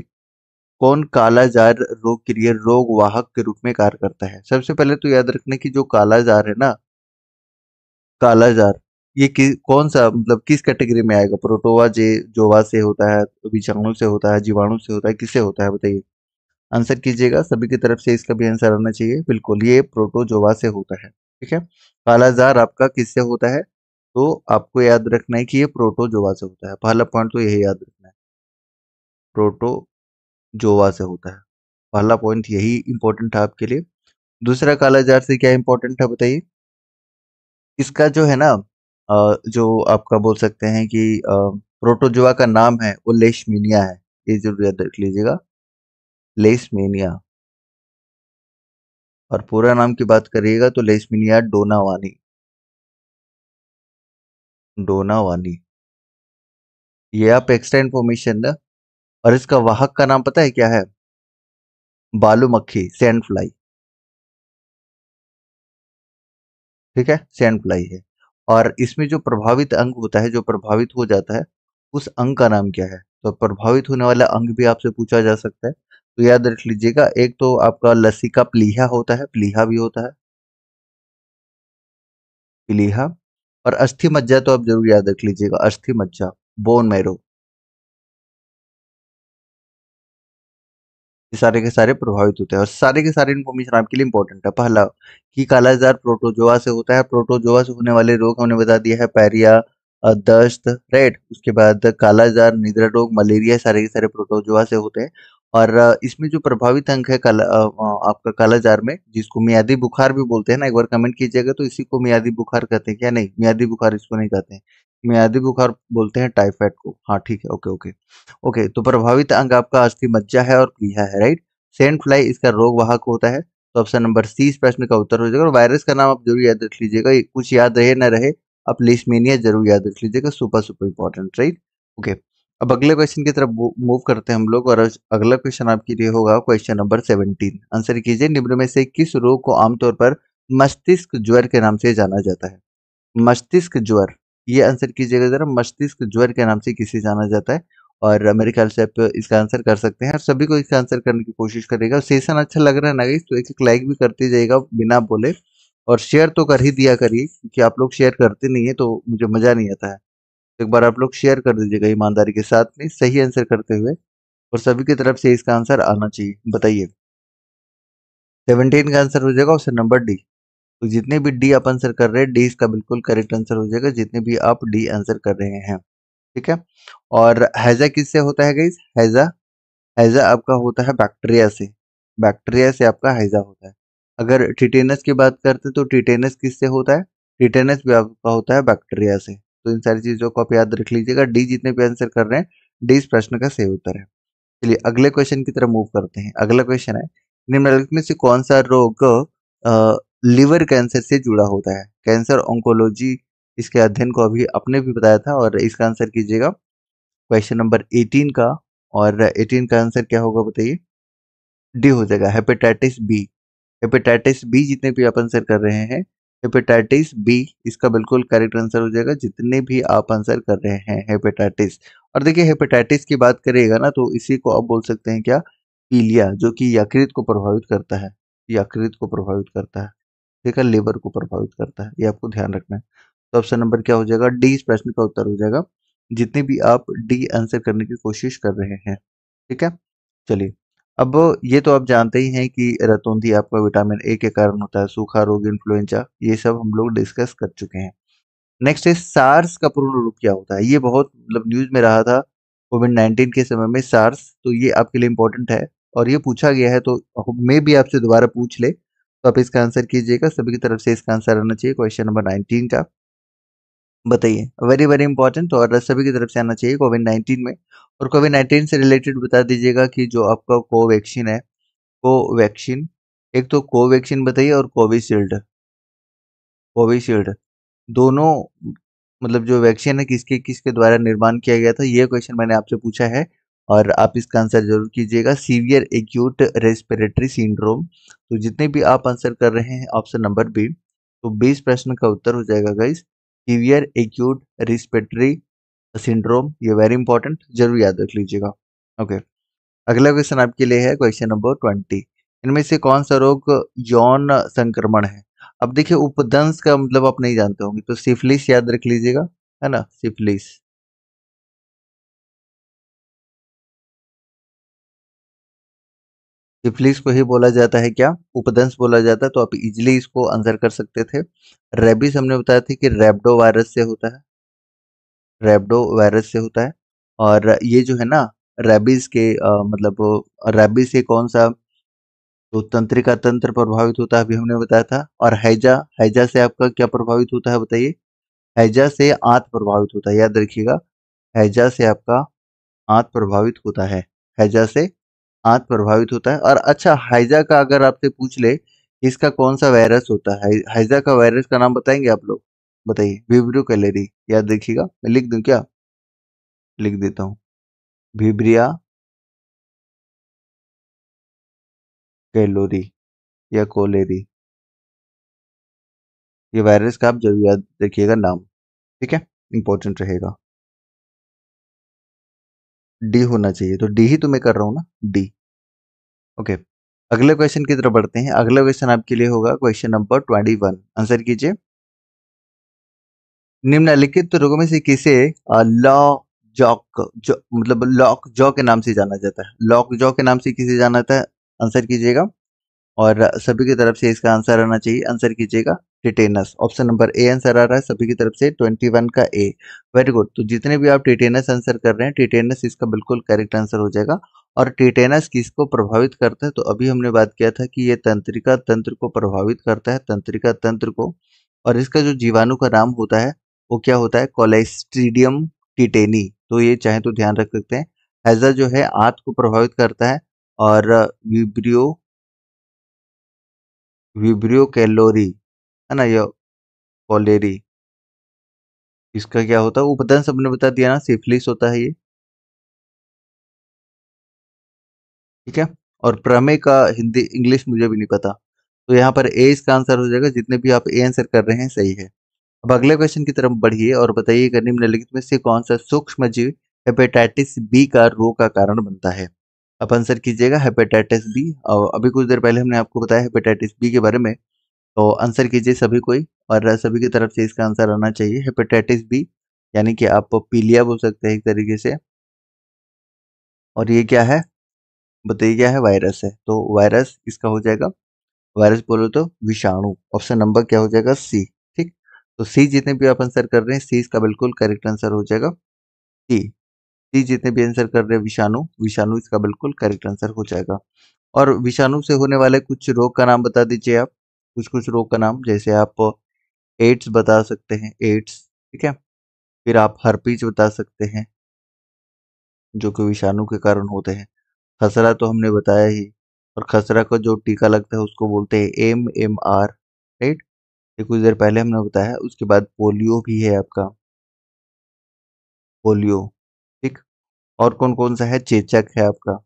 S1: कौन कालाजार रोग के लिए रोग वाहक के रूप में कार्य करता है? सबसे पहले तो याद रखने की जो कालाजार है ना, कालाजार, ये कौन सा मतलब किस कैटेगरी में आएगा? प्रोटोवा जे जोवा से होता है, विषाणु से होता है, जीवाणु से होता है, किससे होता है बताइए। आंसर कीजिएगा, सभी की तरफ से इसका भी आंसर आना चाहिए। बिल्कुल, ये प्रोटोजोवा से होता है। ठीक है, कालाजार आपका किससे होता है? तो आपको याद रखना है कि ये प्रोटोजोवा से होता है। पहला पॉइंट तो यही याद रखना है, प्रोटोजोवा से होता है। पहला पॉइंट यही इंपॉर्टेंट है आपके लिए। दूसरा, कालाजार से क्या इंपॉर्टेंट है बताइए। इसका जो है ना जो आपका बोल सकते हैं कि प्रोटोजोआ का नाम है वो लेशमीनिया है। ये जरूर याद रख लीजिएगा, लेशमीनिया। और पूरा नाम की बात करिएगा तो लेशमीनिया डोनावानी, डोनावानी। ये आप एक्स्ट्रा इन्फॉर्मेशन ना। और इसका वाहक का नाम पता है क्या है? बालू मक्खी, सैंड फ्लाई। ठीक है, सैंड फ्लाई है। और इसमें जो प्रभावित अंग होता है, जो प्रभावित हो जाता है, उस अंग का नाम क्या है? तो प्रभावित होने वाला अंग भी आपसे पूछा जा सकता है। तो याद रख लीजिएगा, एक तो आपका लसिका प्लीहा होता है, प्लीहा भी होता है, प्लीहा। और अस्थि मज्जा तो आप जरूर याद रख लीजिएगा, अस्थि मज्जा, बोन मैरो। ये सारे के सारे प्रभावित होते हैं और सारे के सारे इन्फॉर्मेशन आपके लिए इंपॉर्टेंट है। पहला कि कालाजार प्रोटोजोआ से होता है। प्रोटोजोआ से होने वाले रोग हमने बता दिया है, पैरिया, दस्त, राइट। उसके बाद कालाजार, निद्रा रोग, मलेरिया, सारे के सारे प्रोटोजोआ से होते हैं। और इसमें जो प्रभावित अंग है आपका कालाजार में, जिसको मियादी बुखार भी बोलते हैं ना, एक बार कमेंट कीजिएगा तो इसी को मियादी बुखार कहते हैं क्या? नहीं, मियादी बुखार इसको नहीं कहते हैं, मियादी बुखार बोलते हैं टाइफाइड को। हाँ ठीक है, ओके ओके। ओके, तो प्रभावित अंग आपका अस्थि मज्जा है और प्लीहा है, राइट। सेंट फ्लाई इसका रोग वाहक होता है। तो ऑप्शन नंबर सी इस प्रश्न का उत्तर हो जाएगा। और वायरस का नाम आप जरूर याद रख लीजिएगा, कुछ याद रहे ना रहे, आप लिस्मीनिया जरूर याद रख लीजिएगा, super super important, right. Okay, अब अगले क्वेश्चन की तरफ मूव करते हैं हम लोग। और अगला क्वेश्चन आपके लिए होगा क्वेश्चन नंबर 17। आंसर कीजिए, निम्न में से किस रोग को आमतौर पर मस्तिष्क ज्वर के नाम से जाना जाता है? मस्तिष्क ज्वर, ये आंसर कीजिएगा जरा, मस्तिष्क ज्वर के नाम से किसे जाना जाता है? और मेरे ख्याल से आप इसका आंसर कर सकते हैं और सभी को इसका आंसर करने की कोशिश करेगा। सेशन अच्छा लग रहा है ना गाइस, तो एक एक लाइक भी करते जाइएगा बिना बोले। और शेयर तो कर ही दिया करिए, क्योंकि आप लोग शेयर करते नहीं है तो मुझे मजा नहीं आता है। तो एक बार आप लोग शेयर कर दीजिएगा ईमानदारी के साथ में, सही आंसर करते हुए। और सभी की तरफ से इसका आंसर आना चाहिए, बताइए। 17 का आंसर हो जाएगा ऑप्शन नंबर डी। तो जितने भी डी आप आंसर कर रहे हैं, डी इसका बिल्कुल करेक्ट आंसर हो जाएगा, जितने भी आप डी आंसर कर रहे हैं। ठीक है, और हैजा किससे होता है गाइस? हैजा, हैजा आपका होता है बैक्टीरिया से, बैक्टीरिया से आपका हैजा होता है। अगर टिटेनस की बात करते हैं तो टिटेनस किससे होता है? टिटेनस भी आपका होता है बैक्टीरिया से। तो इन सारी चीजों को आप याद रख लीजिएगा। डी जितने भी आंसर कर रहे हैं, डी इस प्रश्न का सही उत्तर है। चलिए अगले क्वेश्चन की तरफ मूव करते हैं। अगला क्वेश्चन है, निम्नलिखित में से कौन सा रोग लिवर कैंसर से जुड़ा होता है? कैंसर ऑन्कोलॉजी इसके अध्ययन को अभी आपने भी बताया था, और इसका आंसर कीजिएगा क्वेश्चन नंबर 18 का। और 18 का आंसर क्या होगा बताइए? डी हो जाएगा, हेपेटाइटिस बी। हेपेटाइटिस बी जितने भी आप आंसर कर रहे हैं, हेपेटाइटिस बी इसका बिल्कुल करेक्ट आंसर हो जाएगा, जितने भी आप आंसर कर रहे हैं हेपेटाइटिस। और देखिए हेपेटाइटिस की बात करिएगा ना, तो इसी को आप बोल सकते हैं क्या? पीलिया, जो कि यकृत को प्रभावित करता है। यकृत को प्रभावित करता है, ठीक है, लिवर को प्रभावित करता है, ये आपको ध्यान रखना है। तो ऑप्शन नंबर क्या हो जाएगा? डी इस प्रश्न का उत्तर हो जाएगा, जितने भी आप डी आंसर करने की कोशिश कर रहे हैं। ठीक है, चलिए। अब ये तो आप जानते ही हैं कि रतौंधी आपका विटामिन ए के कारण होता है, सूखा रोग, इन्फ्लुएंजा, ये सब हम लोग डिस्कस कर चुके हैं। नेक्स्ट है सार्स का पूर्ण रूप क्या होता है? ये बहुत मतलब न्यूज में रहा था कोविड-19 के समय में, सार्स, तो ये आपके लिए इंपॉर्टेंट है और ये पूछा गया है, तो मे भी आपसे दोबारा पूछ ले, तो आप इसका आंसर कीजिएगा। सभी की तरफ से इसका आंसर आना चाहिए क्वेश्चन नंबर 19 का। बताइए, वेरी वेरी इंपॉर्टेंट, और सभी की तरफ से आना चाहिए कोविड-19 में। और कोविड-19 से रिलेटेड बता दीजिएगा कि जो आपका कोवैक्सीन है, कोवैक्सीन, एक तो कोवैक्सीन बताइए और कोविशील्ड। कोविशील्ड दोनों मतलब जो वैक्सीन है किसके किसके द्वारा निर्माण किया गया था, ये क्वेश्चन मैंने आपसे पूछा है, और आप इसका आंसर जरूर कीजिएगा। सीवियर एक्यूट रेस्पिरेटरी सिंड्रोम, तो जितने भी आप आंसर कर रहे हैं ऑप्शन नंबर बी, तो 20 प्रश्न का उत्तर हो जाएगा guys, severe acute respiratory syndrome. ये वेरी इंपॉर्टेंट, जरूर याद रख लीजिएगा। ओके, अगला क्वेश्चन आपके लिए है क्वेश्चन नंबर 20। इनमें से कौन सा रोग यौन संक्रमण है? अब देखिए उपदंश का मतलब आप नहीं जानते होंगे, तो सिफिलिस याद रख लीजिएगा, है ना, सिफिलिस। सिफिलिस को ही बोला जाता है क्या? उपदंश बोला जाता है, तो आप इजिली इसको आंसर कर सकते थे। रेबिस हमने बताया था कि रैब्डो वायरस से होता है, रैब्डो वायरस से होता है। और ये जो है ना, रेबिस के मतलब रेबिस से कौन सा, तो तंत्रिका तंत्र प्रभावित होता है, अभी हमने बताया था। और हैजा, हैजा से आपका क्या प्रभावित होता है बताइए? हैजा से आंत प्रभावित होता है, याद रखिएगा। हैजा से आपका आंत प्रभावित होता है, हैजा से आंत प्रभावित होता है। और अच्छा, हैजा का अगर आपसे पूछ ले इसका कौन सा वायरस होता है, हैजा का वायरस का नाम बताएंगे आप लोग? बताइए, विब्रियो कैलेरी, याद रखिएगा। मैं लिख दूं क्या? लिख देता हूँ, विब्रिया कैलोरी या कोलेरी, ये वायरस का आप जरूर याद रखिएगा नाम। ठीक है, इंपॉर्टेंट रहेगा। डी होना चाहिए, तो डी ही तो मैं कर रहा हूँ ना, डी। ओके, अगले क्वेश्चन की तरफ बढ़ते हैं। अगला क्वेश्चन आपके लिए होगा क्वेश्चन नंबर 21। आंसर कीजिए, निम्नलिखित रोगों में से किसे लॉ जॉक जो मतलब लॉक जॉ के नाम से जाना जाता है? लॉक जॉ के नाम से किसे जाना जाता है? आंसर कीजिएगा, और सभी की तरफ से इसका आंसर आना चाहिए। आंसर कीजिएगा tetanus. Option number A answer आ रहा है सभी की तरफ से, 21 का ए। वेरी गुड, तो जितने भी आप टिटेनस आंसर कर रहे हैं, टिटेनस इसका बिल्कुल करेक्ट आंसर हो जाएगा। और टिटेनस किसको प्रभावित करता है? तो अभी हमने बात किया था कि ये तंत्रिका तंत्र को प्रभावित करता है, तंत्रिका तंत्र को। और इसका जो जीवाणु का नाम होता है वो क्या होता है? Clostridium tetani. तो ये चाहे तो ध्यान रख सकते हैं। हैजा जो है आंत को प्रभावित करता है, और विब्रियो, विब्रियो कैलोरी, है ना, या कॉलेरी, इसका क्या होता है? उपदंश हमने बता दिया ना, सिफिलिस होता है ये। ठीक है, और प्रमेय का हिंदी इंग्लिश मुझे भी नहीं पता, तो यहाँ पर ए इसका आंसर हो जाएगा। जितने भी आप ए आंसर कर रहे हैं सही है। अब अगले क्वेश्चन की तरफ बढ़िए और बताइए कि निम्नलिखित में से कौन सा सूक्ष्म जीव हेपेटाइटिस बी का रोग का कारण बनता है? आप आंसर कीजिएगा हेपेटाइटिस बी। और अभी कुछ देर पहले हमने आपको बताया हेपेटाइटिस बी के बारे में, तो आंसर कीजिए सभी कोई, और सभी की तरफ से इसका आंसर आना चाहिए हेपेटाइटिस बी, यानी कि आप पीलिया बोल सकते हैं एक तरीके से। और ये क्या है बताइए? क्या है? वायरस है, तो वायरस इसका हो जाएगा, वायरस बोलो तो विषाणु। ऑप्शन नंबर क्या हो जाएगा? सी। ठीक, तो सी जितने भी आप आंसर कर रहे हैं, सी इसका बिल्कुल करेक्ट आंसर हो जाएगा। सी, सी जितने भी आंसर कर रहे हैं विषाणु, विषाणु इसका बिल्कुल करेक्ट आंसर हो जाएगा। और विषाणु से होने वाले कुछ रोग का नाम बता दीजिए आप, कुछ कुछ रोग का नाम, जैसे आप एड्स बता सकते हैं, एड्स, ठीक है। फिर आप हर्पीज बता सकते हैं, जो कि विषाणु के कारण होते हैं। खसरा तो हमने बताया ही, और खसरा का जो टीका लगता है उसको बोलते हैं MMR, राइट। ये कुछ देर पहले हमने बताया। उसके बाद पोलियो भी है आपका, पोलियो, ठीक। और कौन कौन सा है, चेचक है आपका,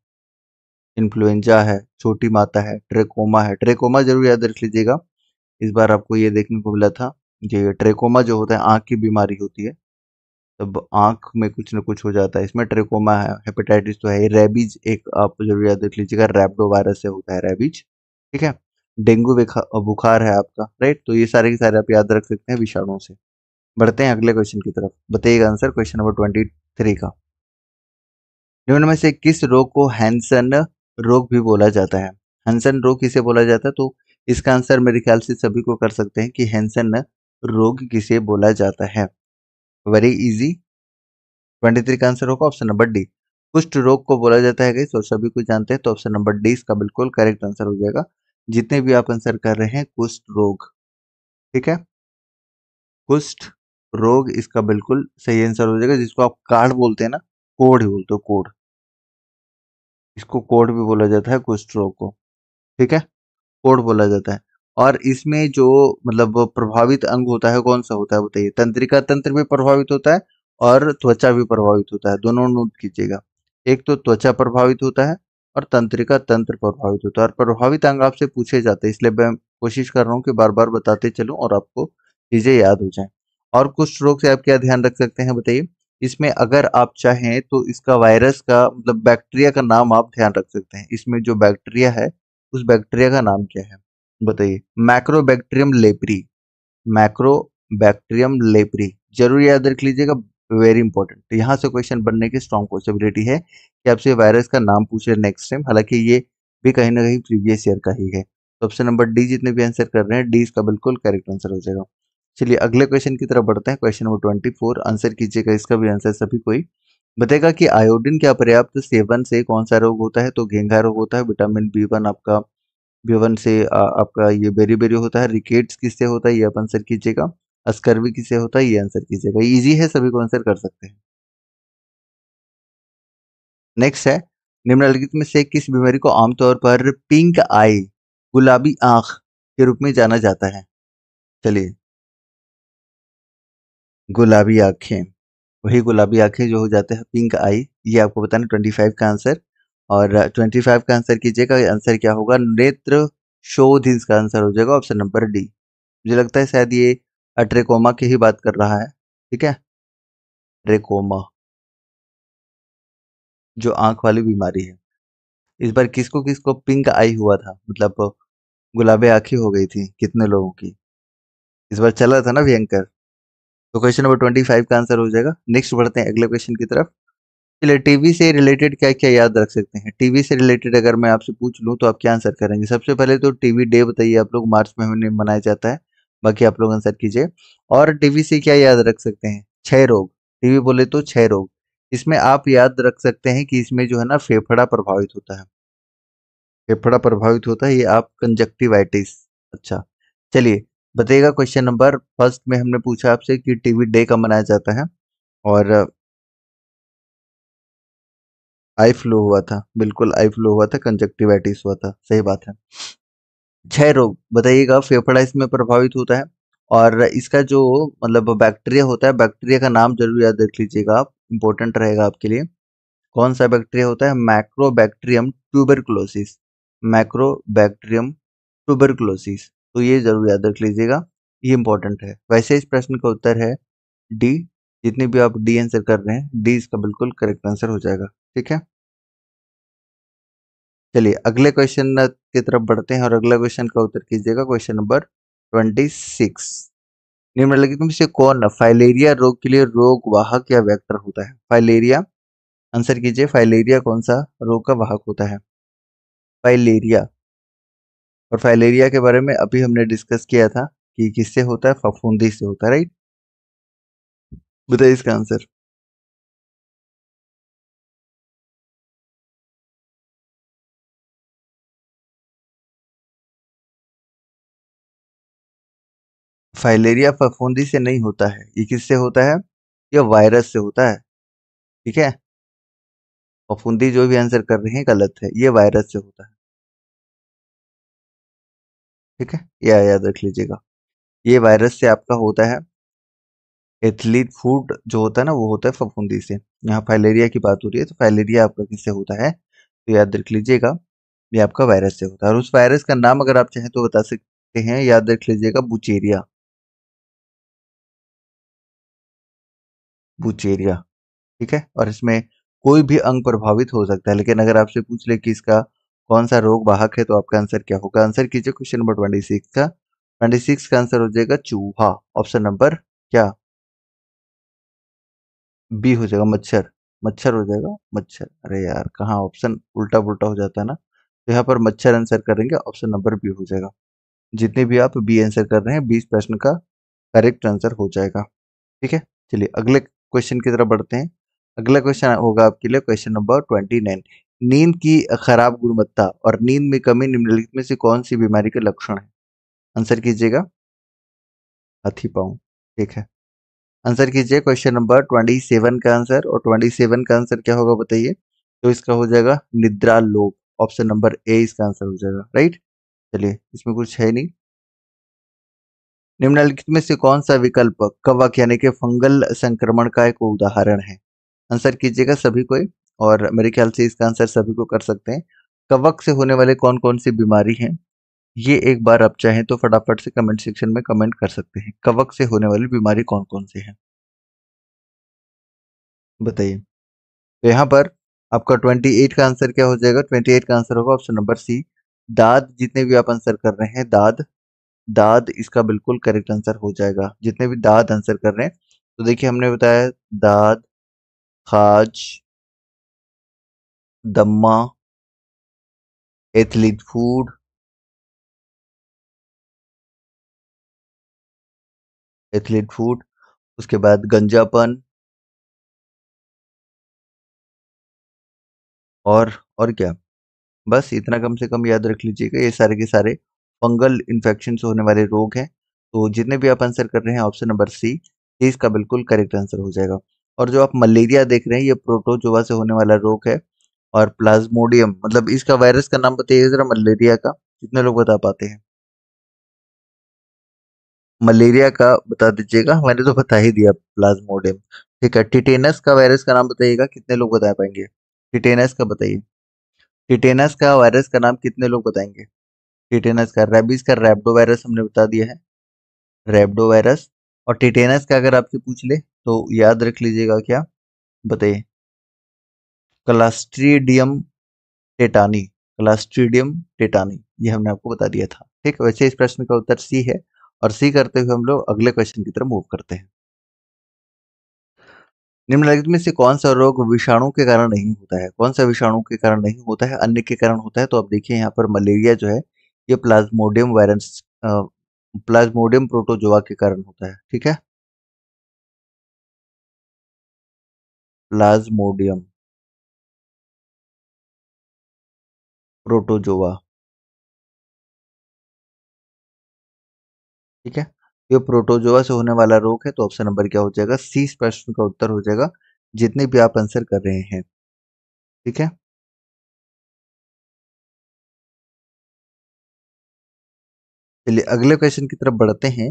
S1: इन्फ्लुएंजा है, छोटी माता है, ट्रेकोमा है। ट्रेकोमा जरूर याद रख लीजिएगा, इस बार आपको ये देखने को मिला था। ये ट्रेकोमा जो होता है आंख की बीमारी होती है, तब आंख में कुछ न कुछ हो जाता है, इसमें ट्रेकोमा है। हेपेटाइटिस तो है। रेबीज एक आप जरूर याद रख लीजिएगा, रैप्डो वायरस से होता है रेबीज, ठीक है। डेंगू बुखार है आपका, राइट। तो ये सारे के सारे आप याद रख सकते हैं विषाणुओं से। बढ़ते हैं अगले क्वेश्चन की तरफ। बताइएगा आंसर क्वेश्चन नंबर 23 का। निम्न में से किस रोग को हैंसन रोग भी बोला जाता है? हैंसन रोग किसे बोला जाता है? तो इसका आंसर मेरे ख्याल से सभी को कर सकते हैं कि हैंसन रोग किसे बोला जाता है। Very easy. 23 का आंसर होगा ऑप्शन नंबर डी, कुष्ठ रोग को बोला जाता है। तो सभी को जानते हैं, तो ऑप्शन नंबर डी इसका बिल्कुल करेक्ट आंसर हो जाएगा। जितने भी आप आंसर कर रहे हैं कुष्ठ रोग, ठीक है। कुष्ठ रोग इसका बिल्कुल सही आंसर हो जाएगा, जिसको आप कार्ड बोलते हैं ना, कोढ़ बोलते हो, कोढ़। इसको कोढ़ भी बोला जाता है कुष्ठ रोग को, ठीक है। कोढ़ बोला जाता है। और इसमें जो मतलब प्रभावित अंग होता है कौन सा होता है बताइए? तंत्रिका तंत्र भी प्रभावित होता है और त्वचा भी प्रभावित होता है, दोनों नोट कीजिएगा। एक तो त्वचा प्रभावित होता है और तंत्रिका तंत्र प्रभावित होता है। और प्रभावित अंग आपसे पूछे जाते हैं, इसलिए मैं कोशिश कर रहा हूँ कि बार बार बताते चलूं और आपको चीजें याद हो जाएं। और कुष्ठ रोग से आप क्या ध्यान रख सकते हैं बताइए? इसमें अगर आप चाहें तो इसका वायरस का मतलब बैक्टीरिया का नाम आप ध्यान रख सकते हैं। इसमें जो बैक्टीरिया है उस बैक्टीरिया का नाम क्या है बताइए? मैक्रोबैक्टीरियम लेप्री, मैक्रोबैक्टीरियम लेप्री जरूर याद रख लीजिएगा, वेरी इंपॉर्टेंट। तो यहाँ से क्वेश्चन बनने की स्ट्रॉन्ग पॉसिबिलिटी है कि आपसे वायरस का नाम पूछे नेक्स्ट टाइम, हालांकि ये भी कहीं ना कहीं प्रीवियस ईयर का ही है। तो ऑप्शन नंबर डी, जितने भी आंसर कर रहे हैं डी इसका बिल्कुल करेक्ट आंसर हो जाएगा। चलिए अगले क्वेश्चन की तरफ बढ़ते हैं। क्वेश्चन नंबर 24 आंसर कीजिएगा, इसका भी आंसर सभी कोई बताएगा कि आयोडीन के अपर्याप्त सेवन से कौन सा रोग होता है? तो घेंघा रोग होता है। विटामिन B1 आपका B1 से आपका ये बेरी बेरी होता है। रिकेट्स किससे होता है? ये आप आंसर कीजिएगा। स्कर्वी किससे होता है? ये आंसर कीजिएगा। इजी है, सभी को आंसर कर सकते हैं। नेक्स्ट है, निम्नलिखित में से किस बीमारी को आमतौर पर पिंक आई, गुलाबी आंख के रूप में जाना जाता है? चलिए, गुलाबी आंखें, वही गुलाबी आंखें जो हो जाते हैं पिंक आई, ये आपको बताना 25 का आंसर। और 25 का आंसर कीजिएगा। आंसर क्या होगा? नेत्र शोध इसका आंसर हो जाएगा, ऑप्शन नंबर डी। मुझे लगता है शायद ये ट्रेकोमा की ही बात कर रहा है, ठीक है। ट्रेकोमा जो आंख वाली बीमारी है। इस बार किसको किसको पिंक आई हुआ था, मतलब गुलाबी आंखें हो गई थी कितने लोगों की? इस बार चला था ना भयंकर। तो क्वेश्चन नंबर 25 का आंसर हो जाएगा। नेक्स्ट बढ़ते हैं अगले क्वेश्चन की तरफ। चलिए, टीवी से रिलेटेड क्या क्या याद रख सकते हैं? टीवी से रिलेटेड अगर मैं आपसे पूछ लूं तो आप क्या आंसर करेंगे? सबसे पहले तो टीवी डे बताइए आप लोग, मार्च में हमने मनाया जाता है। बाकी आप लोग आंसर कीजिए। और टीवी से क्या याद रख सकते हैं? क्षय रोग। टीवी बोले तो क्षय रोग। इसमें आप याद रख सकते हैं कि इसमें जो है ना फेफड़ा प्रभावित होता है, फेफड़ा प्रभावित होता है, ये आप कंजक्टिवाइटिस। अच्छा, चलिए बताइएगा। क्वेश्चन नंबर फर्स्ट में हमने पूछा आपसे कि टीवी डे कब मनाया जाता है, और आई फ्लू हुआ था, बिल्कुल आई फ्लू हुआ था, कंजक्टिवाइटिस हुआ था, सही बात है। क्षय रोग बताइएगा, फेफड़ा इसमें प्रभावित होता है। और इसका जो मतलब बैक्टीरिया होता है, बैक्टीरिया का नाम जरूर याद रख लीजिएगा आप, इंपॉर्टेंट रहेगा आपके लिए। कौन सा बैक्टीरिया होता है? मैक्रोबैक्टीरियम ट्यूबरकुलोसिस, मैक्रोबैक्टीरियम ट्यूबरकुलोसिस। तो ये जरूर याद रख लीजिएगा, ये इंपॉर्टेंट है। वैसे इस प्रश्न का उत्तर है डी। जितने भी आप डी आंसर कर रहे हैं, डी इसका बिल्कुल करेक्ट आंसर हो जाएगा, ठीक है। चलिए अगले क्वेश्चन की तरफ बढ़ते हैं और अगला क्वेश्चन का उत्तर कीजिएगा। Question number 26। निम्नलिखित में से कौन फाइलेरिया रोग के लिए रोग वाहक या वेक्टर होता है? फाइलेरिया, आंसर कीजिए। फाइलेरिया कौन सा रोग का वाहक होता है? फाइलेरिया। और फाइलेरिया के बारे में अभी हमने डिस्कस किया था कि किससे होता है? फफूंदी से होता है, राइट। बताइए इसका आंसर। फाइलेरिया फफूंदी से नहीं होता है, ये किससे होता है? ये वायरस से होता है, ठीक है। फफूंदी जो भी आंसर कर रहे हैं गलत है, ये वायरस से होता है। ठीक है, यह याद रख लीजिएगा, ये वायरस से आपका होता है। एथलीट फूड जो होता है ना, वो होता है फफूंदी से। यहाँ फाइलेरिया की बात हो रही है, तो फाइलेरिया आपका किससे होता है, तो याद रख लीजिएगा, ये आपका वायरस से होता है। और उस वायरस का नाम अगर आप चाहें तो बता सकते हैं, याद रख लीजिएगा, बुचेरिया। बुचेरिया, ठीक है। और इसमें कोई भी अंग प्रभावित हो सकता है, लेकिन अगर आपसे पूछ ले कि इसका कौन सा रोग वाहक है, तो आपका आंसर क्या होगा? आंसर कीजिए क्वेश्चन नंबर 26 का। 26 का आंसर हो जाएगा चूहा। ऑप्शन नंबर क्या? बी हो जाएगा, मच्छर। मच्छर हो जाएगा, मच्छर। अरे यार, कहाँ ऑप्शन उल्टा पुल्टा हो जाता है ना, तो यहाँ पर मच्छर आंसर करेंगे, ऑप्शन नंबर बी हो जाएगा। जितने भी आप बी आंसर कर रहे हैं, 20 प्रश्न का करेक्ट आंसर हो जाएगा। ठीक है, चलिए अगले क्वेश्चन की तरफ बढ़ते हैं। अगला क्वेश्चन होगा आपके लिए क्वेश्चन नंबर 29। नींद की खराब गुणवत्ता और नींद में कमी निम्नलिखित में से कौन सी बीमारी के लक्षण है? आंसर कीजिएगा। हाथी पाँव, ठीक है। आंसर कीजिए क्वेश्चन नंबर 27 का आंसर, और 27 का आंसर क्या होगा बताइए? तो इसका हो जाएगा निद्रा लोप। ऑप्शन नंबर ए इसका आंसर हो जाएगा, राइट। चलिए, इसमें कुछ है नहीं। निम्नलिखित में से कौन सा विकल्प कवक यानी कि फंगल संक्रमण का एक उदाहरण है? आंसर कीजिएगा सभी कोई, और मेरे ख्याल से इसका आंसर सभी को कर सकते हैं। कवक से होने वाले कौन कौन सी बीमारी हैं, ये एक बार आप चाहें तो फटाफट से कमेंट सेक्शन में कमेंट कर सकते हैं। कवक से होने वाली बीमारी कौन कौन सी है, बताइए। तो यहाँ पर आपका 28 का आंसर क्या हो जाएगा? 28 का आंसर होगा ऑप्शन नंबर सी, दाद। जितने भी आप आंसर कर रहे हैं, दाद, दाद इसका बिल्कुल करेक्ट आंसर हो जाएगा। जितने भी दाद आंसर कर रहे हैं, तो देखिए हमने बताया दाद, खाज, दम्मा, एथलीट फूड, एथलीट फूड, उसके बाद गंजापन, और क्या? बस इतना कम से कम याद रख लीजिएगा, ये सारे के सारे फंगल इन्फेक्शन से होने वाले रोग हैं। तो जितने भी आप आंसर कर रहे हैं, ऑप्शन नंबर सी, ये इसका बिल्कुल करेक्ट आंसर हो जाएगा। और जो आप मलेरिया देख रहे हैं, ये प्रोटोजोआ से होने वाला रोग है। और प्लाज्मोडियम, मतलब इसका वायरस का नाम बताइए जरा, मलेरिया का। कितने लोग बता पाते हैं? मलेरिया का बता दीजिएगा, मैंने तो बता ही दिया, प्लाज्मोडियम। ठीक है, टिटेनस का वायरस का नाम बताइएगा, कितने लोग बता पाएंगे? टिटेनस का बताइए। टिटेनस का वायरस का नाम कितने लोग बताएंगे? टिटेनस का, रेबीज का रैप्डो वायरस हमने बता दिया है, रैप्डो वायरस। और टिटेनस का अगर आपसे पूछ ले, तो याद रख लीजिएगा क्या, बताइए। क्लास्ट्रीडियम टेटानी, क्लास्ट्रीडियम टेटानी, ये हमने आपको बता दिया था। ठीक, वैसे इस प्रश्न का उत्तर सी है। और सी करते हुए हम लोग अगले क्वेश्चन की तरफ मूव करते हैं। निम्नलिखित में से कौन सा रोग विषाणु के कारण नहीं होता है? कौन सा विषाणु के कारण नहीं होता है, अन्य के कारण होता है? तो आप देखिए यहाँ पर मलेरिया जो है, ये प्लाज्मोडियम वायरस, प्लाज्मोडियम प्रोटोजोआ के कारण होता है। ठीक है, प्लाज्मोडियम प्रोटोजोआ, ठीक है। ये प्रोटोजोआ से होने वाला रोग है, तो ऑप्शन नंबर क्या हो जाएगा? सी इस प्रश्न का उत्तर हो जाएगा, जितने भी आप आंसर कर रहे हैं। ठीक है, चलिए अगले क्वेश्चन की तरफ बढ़ते हैं।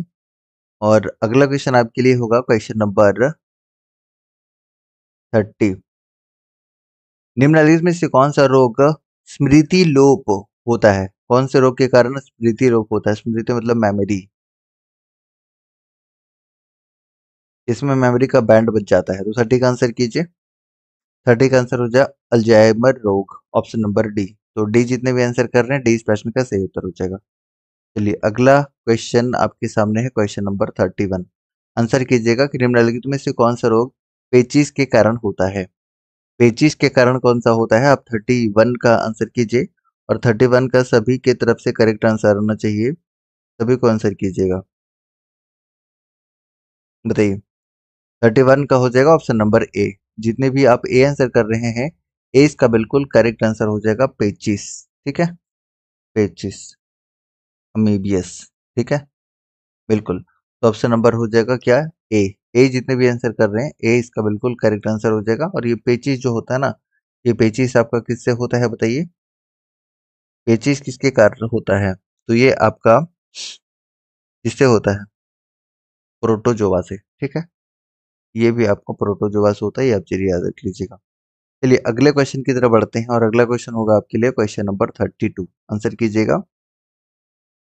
S1: और अगला क्वेश्चन आपके लिए होगा क्वेश्चन नंबर 30। निम्नलिखित में से कौन सा रोग स्मृति लोप होता है? कौन से रोग के कारण स्मृति लोप होता है? स्मृति मतलब मेमोरी, इसमें मेमोरी का बैंड बच जाता है। तो 30 का आंसर कीजिए। 30 का आंसर हो जाए अल्जाइमर रोग, ऑप्शन नंबर डी। तो डी जितने भी आंसर कर रहे हैं, डी इस प्रश्न का सही उत्तर हो जाएगा। चलिए अगला क्वेश्चन आपके सामने है, क्वेश्चन नंबर 31। आंसर कीजिएगा कि निम्नलिखित में से कौन सा रोग पेचिश के कारण होता है? पेचिश के कारण कौन सा होता है? आप 31 का आंसर कीजिए, और 31 का सभी के तरफ से करेक्ट आंसर होना चाहिए। सभी को आंसर कीजिएगा, बताइए। 31 का हो जाएगा ऑप्शन नंबर ए। जितने भी आप ए आंसर कर रहे हैं, ए इसका बिल्कुल करेक्ट आंसर हो जाएगा, पेचिस। ठीक है, पेचिस, अमीबियस, ठीक है, बिल्कुल। तो ऑप्शन नंबर हो जाएगा क्या? ए। ए जितने भी आंसर कर रहे हैं, ए इसका बिल्कुल करेक्ट आंसर हो जाएगा। और ये पेचिस जो होता है ना, ये पेचिस आपका किससे होता है बताइए? पेचिस किसके कारण होता है? तो ये आपका किससे होता है? प्रोटोजोआ से, ठीक है। ये भी आपको प्रोटोजोआ से होता है, ये आप चलिए याद रख लीजिएगा। चलिए अगले क्वेश्चन की तरफ बढ़ते हैं और अगला क्वेश्चन होगा आपके लिए क्वेश्चन नंबर 32। आंसर कीजिएगा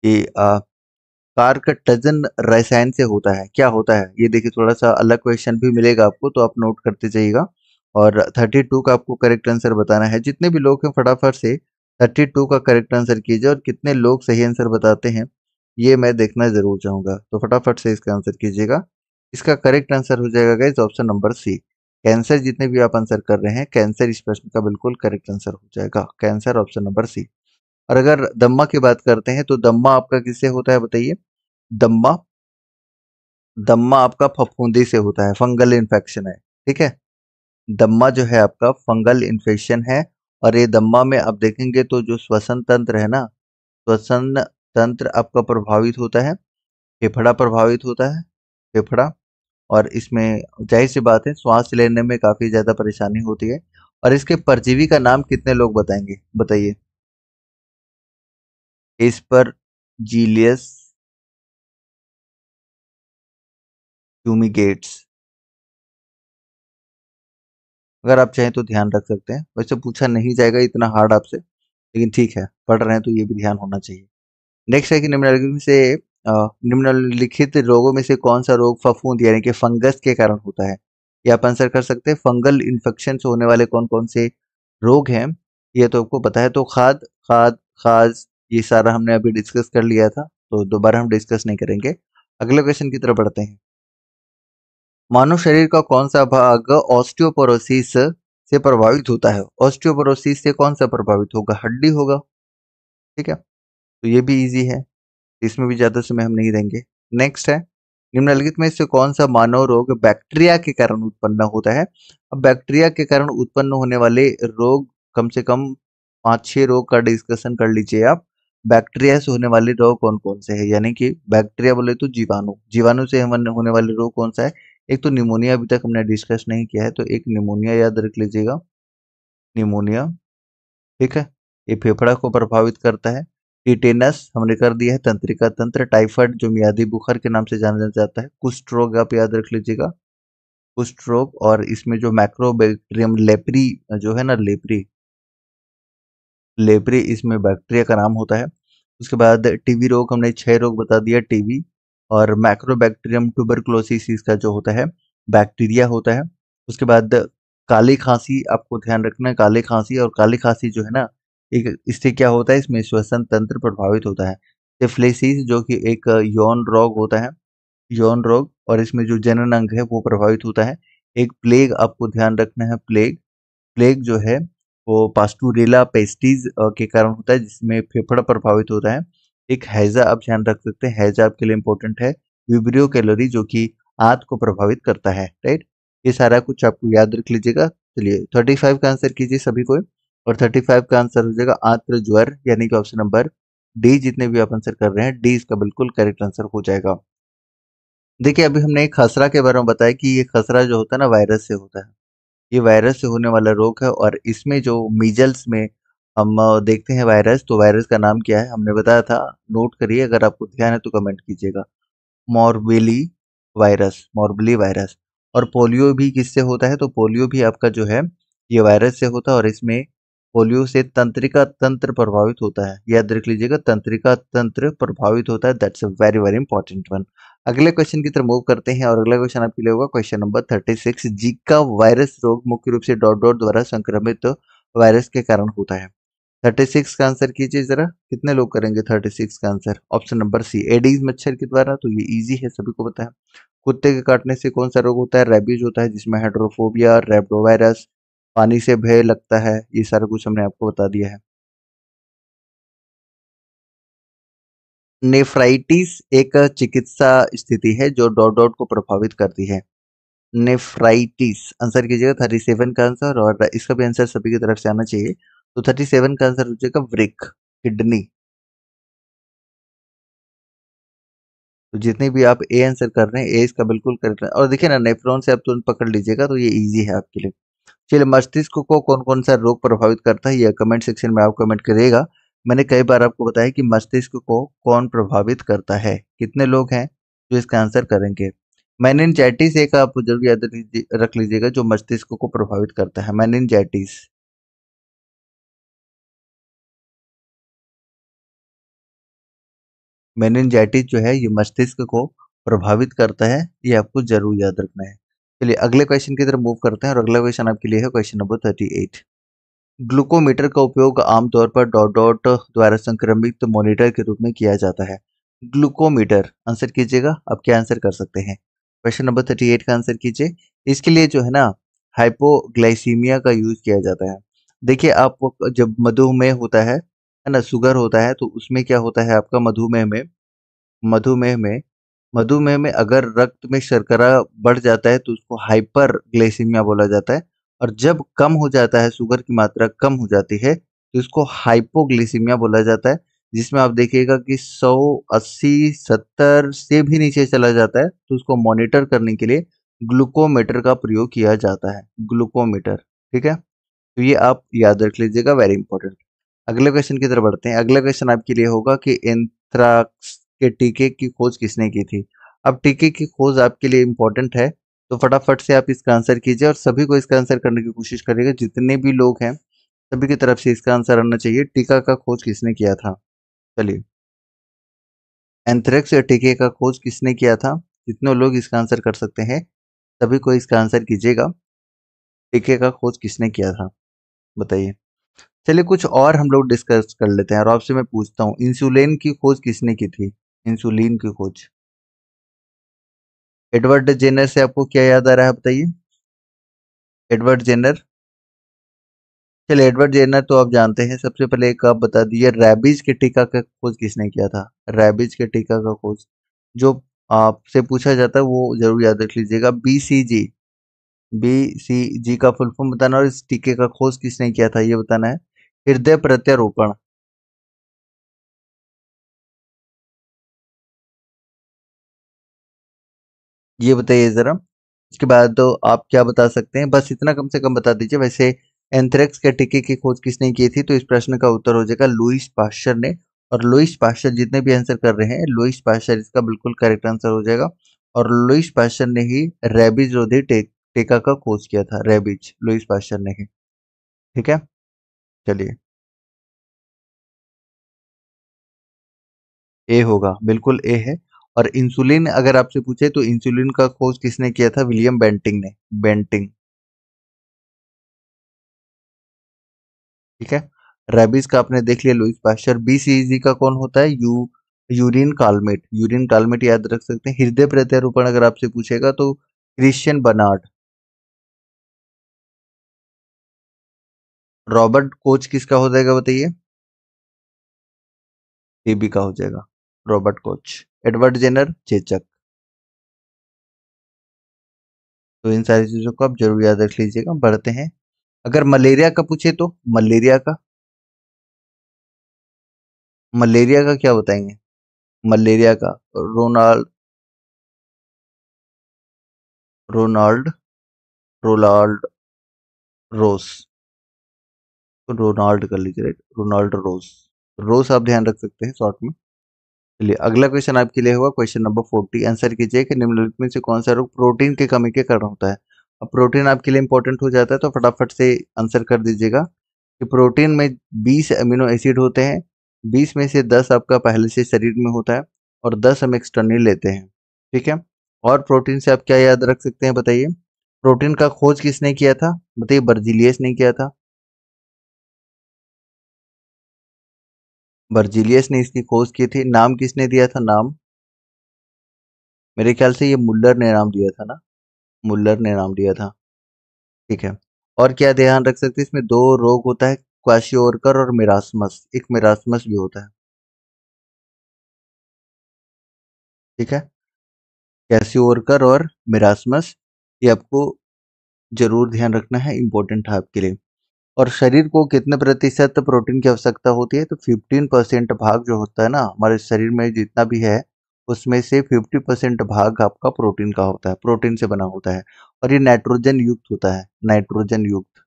S1: कि कार का टजन रसायन से होता है, क्या होता है? ये देखिए थोड़ा सा अलग क्वेश्चन भी मिलेगा आपको, तो आप नोट करते जाइएगा। और 32 का आपको करेक्ट आंसर बताना है। जितने भी लोग हैं फटाफट से 32 का करेक्ट आंसर कीजिए, और कितने लोग सही आंसर बताते हैं ये मैं देखना जरूर चाहूंगा। तो फटाफट से इसका आंसर कीजिएगा। इसका करेक्ट आंसर हो जाएगा guys option number C, cancer. जितने भी आप आंसर कर रहे हैं, कैंसर इस प्रश्न का बिल्कुल करेक्ट आंसर हो जाएगा, कैंसर ऑप्शन नंबर सी। और अगर दम्मा की बात करते हैं तो दम्मा आपका किससे होता है बताइए? दम्मा दम्मा आपका फफूंदी से होता है, फंगल इन्फेक्शन है, ठीक है। दम्मा जो है आपका फंगल इन्फेक्शन है। और ये दम्मा में आप देखेंगे तो जो श्वसन तंत्र है ना, श्वसन तंत्र आपका प्रभावित होता है, फेफड़ा प्रभावित होता है, फेफड़ा। और इसमें जाहिर सी बात है श्वास लेने में काफी ज्यादा परेशानी होती है। और इसके परजीवी का नाम कितने लोग बताएंगे बताइए? इस पर जीलियस फ्यूमिगेट्स। अगर आप चाहें तो ध्यान रख सकते हैं, वैसे पूछा नहीं जाएगा इतना हार्ड आपसे, लेकिन ठीक है पढ़ रहे हैं तो ये भी ध्यान होना चाहिए। नेक्स्ट है कि निम्नलिखित में से निम्नलिखित रोगों में से कौन सा रोग फफूंद यानी कि फंगस के कारण होता है? ये आप आंसर कर सकते हैं। फंगल इन्फेक्शन से होने वाले कौन कौन से रोग हैं, ये तो आपको पता है। तो खाद खाद खाज ये सारा हमने अभी डिस्कस कर लिया था, तो दोबारा हम डिस्कस नहीं करेंगे। अगले क्वेश्चन की तरफ बढ़ते हैं। मानव शरीर का कौन सा भाग ऑस्टियोपोरोसिस से प्रभावित होता है? ऑस्टियोपोरोसिस से कौन सा प्रभावित होगा? हड्डी होगा, ठीक है। तो ये भी इजी है, इसमें भी ज्यादा समय हम नहीं देंगे। नेक्स्ट है, निम्नलिखित में से कौन सा मानव रोग बैक्टीरिया के कारण उत्पन्न होता है? अब बैक्टीरिया के कारण उत्पन्न होने वाले रोग कम से कम 5-6 रोग का डिस्कशन कर लीजिए आप। बैक्टीरिया से होने वाले रोग कौन कौन से हैं? यानी कि बैक्टीरिया बोले तो जीवाणु, जीवाणु से होने वाले रोग कौन सा है? एक तो निमोनिया अभी तक हमने डिस्कस नहीं किया है, तो एक निमोनिया याद रख लीजिएगा, निमोनिया, ठीक है। ये फेफड़ा को प्रभावित करता है। टिटेनस हमने कर दिया है, तंत्रिका तंत्र। टाइफाइड जो मियादी बुखार के नाम से जाना जाता है। कुष्ठ रोग आप याद रख लीजिएगा, कुष्ठ रोग। और इसमें जो मैक्रोबैक्टीरियम लेप्री जो है ना, लेप्री, लेप्री इसमें बैक्टीरिया का नाम होता है। उसके बाद टीबी रोग, हमने 6 रोग बता दिया टीबी। और मैक्रोबैक्टीरियम ट्यूबरकुलोसिस इसका जो होता है बैक्टीरिया होता है। उसके बाद काली खांसी आपको ध्यान रखना है, काली खांसी। और काली खांसी जो है ना, एक इससे क्या होता है, इसमें श्वसन तंत्र प्रभावित होता है। सिफिलिसिस जो कि एक यौन रोग होता है, यौन रोग। और इसमें जो जनन अंग है वो प्रभावित होता है। एक प्लेग आपको ध्यान रखना है, प्लेग। प्लेग जो है वो पास्टुरेला पेस्टिस के कारण होता है, जिसमें फेफड़ा प्रभावित होता है। एक हैजा आप ध्यान रख सकते हैं, हैजा आपके लिए इंपॉर्टेंट है। विब्रियो कैलोरी जो कि आंत को प्रभावित करता है, राइट। ये सारा कुछ आपको याद रख लीजिएगा। चलिए 35 का आंसर कीजिए सभी को। और 35 का आंसर हो जाएगा आंत्र ज्वर, यानी कि ऑप्शन नंबर डी। जितने भी आप आंसर कर रहे हैं, डी इसका बिल्कुल करेक्ट आंसर हो जाएगा। देखिए अभी हमने एक खसरा के बारे में बताया कि ये खसरा जो होता है ना, वायरस से होता है। ये वायरस से होने वाला रोग है। और इसमें जो मीजल्स में हम देखते हैं वायरस, तो वायरस का नाम क्या है हमने बताया था, नोट करिए, अगर आपको ध्यान है तो कमेंट कीजिएगा। मॉर्बेली वायरस, मॉर्बेली वायरस। और पोलियो भी किससे होता है? तो पोलियो भी आपका जो है ये वायरस से होता है। और इसमें पोलियो से तंत्रिका तंत्र प्रभावित होता है, याद रख लीजिएगा, तंत्रिका तंत्र प्रभावित होता है। That's a very very important one. अगले क्वेश्चन की तरफ मूव करते हैं और अगला क्वेश्चन आपके लिए होगा क्वेश्चन नंबर 36। जीका वायरस रोग मुख्य रूप से डॉट डॉट द्वारा संक्रमित वायरस के कारण होता है। 36 का आंसर कीजिए जरा, कितने लोग करेंगे 36 का answer? Option number C, Aedes मच्छर के द्वारा। तो ये इजी है, सभी को पता है। कुत्ते के काटने से कौन सा रोग होता है? रेबीज होता है, जिसमें हाइड्रोफोबिया, रेप्डोवायरस, पानी से भय लगता है, ये सारा कुछ हमने आपको बता दिया है। नेफ्राइटिस एक चिकित्सा स्थिति है जो डॉट डॉट को प्रभावित करती है। नेफ्राइटिस आंसर कीजिएगा 37 का आंसर। और इसका भी आंसर सभी की तरफ से आना चाहिए। तो 37 का आंसर हो जाएगा वृक, किडनी। तो जितने भी आप ए आंसर कर रहे हैं, ए इसका बिल्कुल करेक्ट है। और देखिए ना, नेफ्रॉन से आप तुरंत पकड़ लीजिएगा, तो ये इजी है आपके लिए। चलिए, मस्तिष्क को कौन कौन सा रोग प्रभावित करता है, यह कमेंट सेक्शन में आप कमेंट करिएगा। मैंने कई बार आपको बताया कि मस्तिष्क को कौन प्रभावित करता है। कितने लोग हैं जो इसका आंसर करेंगे? मेनिनजाइटिस एक आप जरूर याद रख लीजिएगा जो मस्तिष्क को प्रभावित करता है, मेनिनजाइटिस। मेनिनजाइटिस जो है ये मस्तिष्क को प्रभावित करता है, ये आपको जरूर याद रखना है। चलिए अगले क्वेश्चन की तरफ मूव करते हैं और अगला क्वेश्चन आपके लिए है क्वेश्चन नंबर 38। ग्लूकोमीटर का उपयोग आमतौर पर डॉट डॉट द्वारा संक्रमित मॉनिटर के रूप में किया जाता है। ग्लूकोमीटर आंसर कीजिएगा, आप क्या आंसर कर सकते हैं? क्वेश्चन नंबर 38 का आंसर कीजिए। इसके लिए जो है ना हाइपोग्लाइसीमिया का यूज किया जाता है। देखिए आप जब मधुमेह होता है ना, शुगर होता है, तो उसमें क्या होता है आपका मधुमेह में मधुमेह में अगर रक्त में शर्करा बढ़ जाता है तो उसको हाइपर ग्लाइसीमिया बोला जाता है। और जब कम हो जाता है, शुगर की मात्रा कम हो जाती है, तो इसको हाइपोग्लिसीमिया बोला जाता है। जिसमें आप देखिएगा कि 180 70 से भी नीचे चला जाता है तो उसको मॉनिटर करने के लिए ग्लूकोमीटर का प्रयोग किया जाता है। ग्लूकोमीटर, ठीक है, तो ये आप याद रख लीजिएगा, वेरी इंपॉर्टेंट। अगले क्वेश्चन की तरफ बढ़ते हैं। अगला क्वेश्चन आपके लिए होगा कि एंथ्राक्स के टीके की खोज किसने की थी? अब टीके की खोज आपके लिए इंपॉर्टेंट है, तो फटाफट से आप इसका आंसर कीजिए और सभी को इसका आंसर करने की कोशिश करिएगा। जितने भी लोग हैं सभी की तरफ से इसका आंसर आना चाहिए। टीका का खोज किसने किया था? चलिए, एंथ्रेक्स या टीके का खोज किसने किया था? जितने लोग इसका आंसर कर सकते हैं सभी को इसका आंसर कीजिएगा। टीके का खोज किसने किया था, बताइए। चलिए कुछ और हम लोग डिस्कस कर लेते हैं और आपसे मैं पूछता हूँ, इंसुलिन की खोज किसने की थी? इंसुलिन की खोज एडवर्ड जेनर से आपको क्या याद आ रहा है, बताइए। एडवर्ड जेनर, चलिए एडवर्ड जेनर तो आप जानते हैं। सबसे पहले एक आप बता दीजिए, रैबीज के टीका का खोज किसने किया था? रैबीज के टीका का खोज जो आपसे पूछा जाता है वो जरूर याद रख लीजिएगा। बीसीजी, बीसीजी का फुल फॉर्म बताना और इस टीके का खोज किसने किया था ये बताना है। हृदय प्रत्यारोपण, ये बताइए जरा। इसके बाद तो आप क्या बता सकते हैं, बस इतना कम से कम बता दीजिए। वैसे एंथ्रेक्स के टीके की खोज किसने की थी? तो इस प्रश्न का उत्तर हो जाएगा लुईस पाश्चर ने। और लुईस पाश्चर, जितने भी आंसर कर रहे हैं लुईस पाश्चर इसका बिल्कुल करेक्ट आंसर हो जाएगा। और लुईस पाश्चर ने ही रेबीज रोधी टीका का खोज किया था। रेबीज लुईस पाश्चर ने ही, ठीक है। चलिए, ए होगा, बिल्कुल ए है। और इंसुलिन अगर आपसे पूछे तो इंसुलिन का खोज किसने किया था? विलियम बेंटिंग ने, बेंटिंग, ठीक है। रेबीज का आपने देख लिया, लुईस पाश्चर। बीसीजी का कौन होता है? यूरिन कालमेट, यूरिन कालमेट याद रख सकते हैं। हृदय प्रत्यारोपण अगर आपसे पूछेगा तो क्रिश्चियन बर्नार्ड। रॉबर्ट कोच किसका हो जाएगा, बताइए। टीबी का हो जाएगा, रॉबर्ट कोच। एडवर्ड जेनर चेचक। तो इन सारी चीजों को आप जरूर याद रख लीजिएगा। बढ़ते हैं, अगर मलेरिया का पूछे तो मलेरिया का, मलेरिया का क्या बताएंगे? मलेरिया का रोनाल्ड, रोनाल्ड, रोलाल्ड रोस, तो रोनाल्ड कर लीजिए, राइट, रोनाल्ड रोस। रोस आप ध्यान रख सकते हैं शॉर्ट में। चलिए अगला क्वेश्चन आपके लिए होगा क्वेश्चन नंबर 40। आंसर कीजिए कि निम्नलिखित में से कौन सा रोग प्रोटीन की कमी के कारण होता है? अब प्रोटीन आपके लिए इंपॉर्टेंट हो जाता है तो फटाफट से आंसर कर दीजिएगा कि प्रोटीन में 20 अमीनो एसिड होते हैं। 20 में से 10 आपका पहले से शरीर में होता है और 10 हम एक्सटर्नली लेते हैं, ठीक है। और प्रोटीन से आप क्या याद रख सकते हैं, बताइए। प्रोटीन का खोज किसने किया था? बताइए, बर्जीलियस ने किया था। बर्जीलियस ने इसकी खोज की थी। नाम किसने दिया था? नाम मेरे ख्याल से ये मुल्लर ने नाम दिया था ना, मुल्लर ने नाम दिया था, ठीक है। और क्या ध्यान रख सकते हैं, इसमें दो रोग होता है, क्वाशियोरकर और मिरासमस। एक मिरासमस भी होता है, ठीक है। कैसियोरकर और मिरासमस, ये आपको जरूर ध्यान रखना है, इंपॉर्टेंट है आपके लिए। और शरीर को कितने प्रतिशत प्रोटीन की आवश्यकता होती है? तो 15% भाग जो होता है ना हमारे शरीर में जितना भी है उसमें से 50% भाग आपका प्रोटीन का होता है, प्रोटीन से बना होता है। और ये नाइट्रोजन युक्त होता है, नाइट्रोजन युक्त,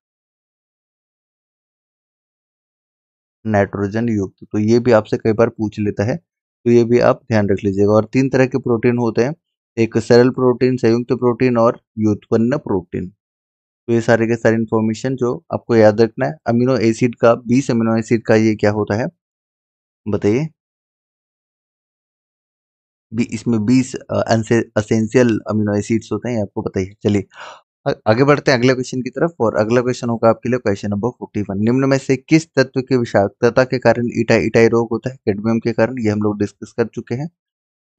S1: नाइट्रोजन युक्त। तो ये भी आपसे कई बार पूछ लेता है, तो ये भी आप ध्यान रख लीजिएगा। और 3 तरह के प्रोटीन होते हैं, एक सरल प्रोटीन, संयुक्त प्रोटीन और व्युत्पन्न प्रोटीन। तो ये सारे के सारे इन्फॉर्मेशन जो आपको याद रखना है। अमीनो एसिड का, 20 अमीनो एसिड का ये क्या होता है बताइए? इसमें 20 असेंशियल अमीनो एसिड्स होते हैं, ये आपको बताइए। चलिए आगे बढ़ते हैं अगले क्वेश्चन की तरफ। और अगला क्वेश्चन होगा आपके लिए क्वेश्चन नंबर 41। निम्न में से किस तत्व की विषाक्तता के कारण इटाई इटाई रोग होता है? कैडमियम के कारण, ये हम लोग डिस्कस कर चुके हैं।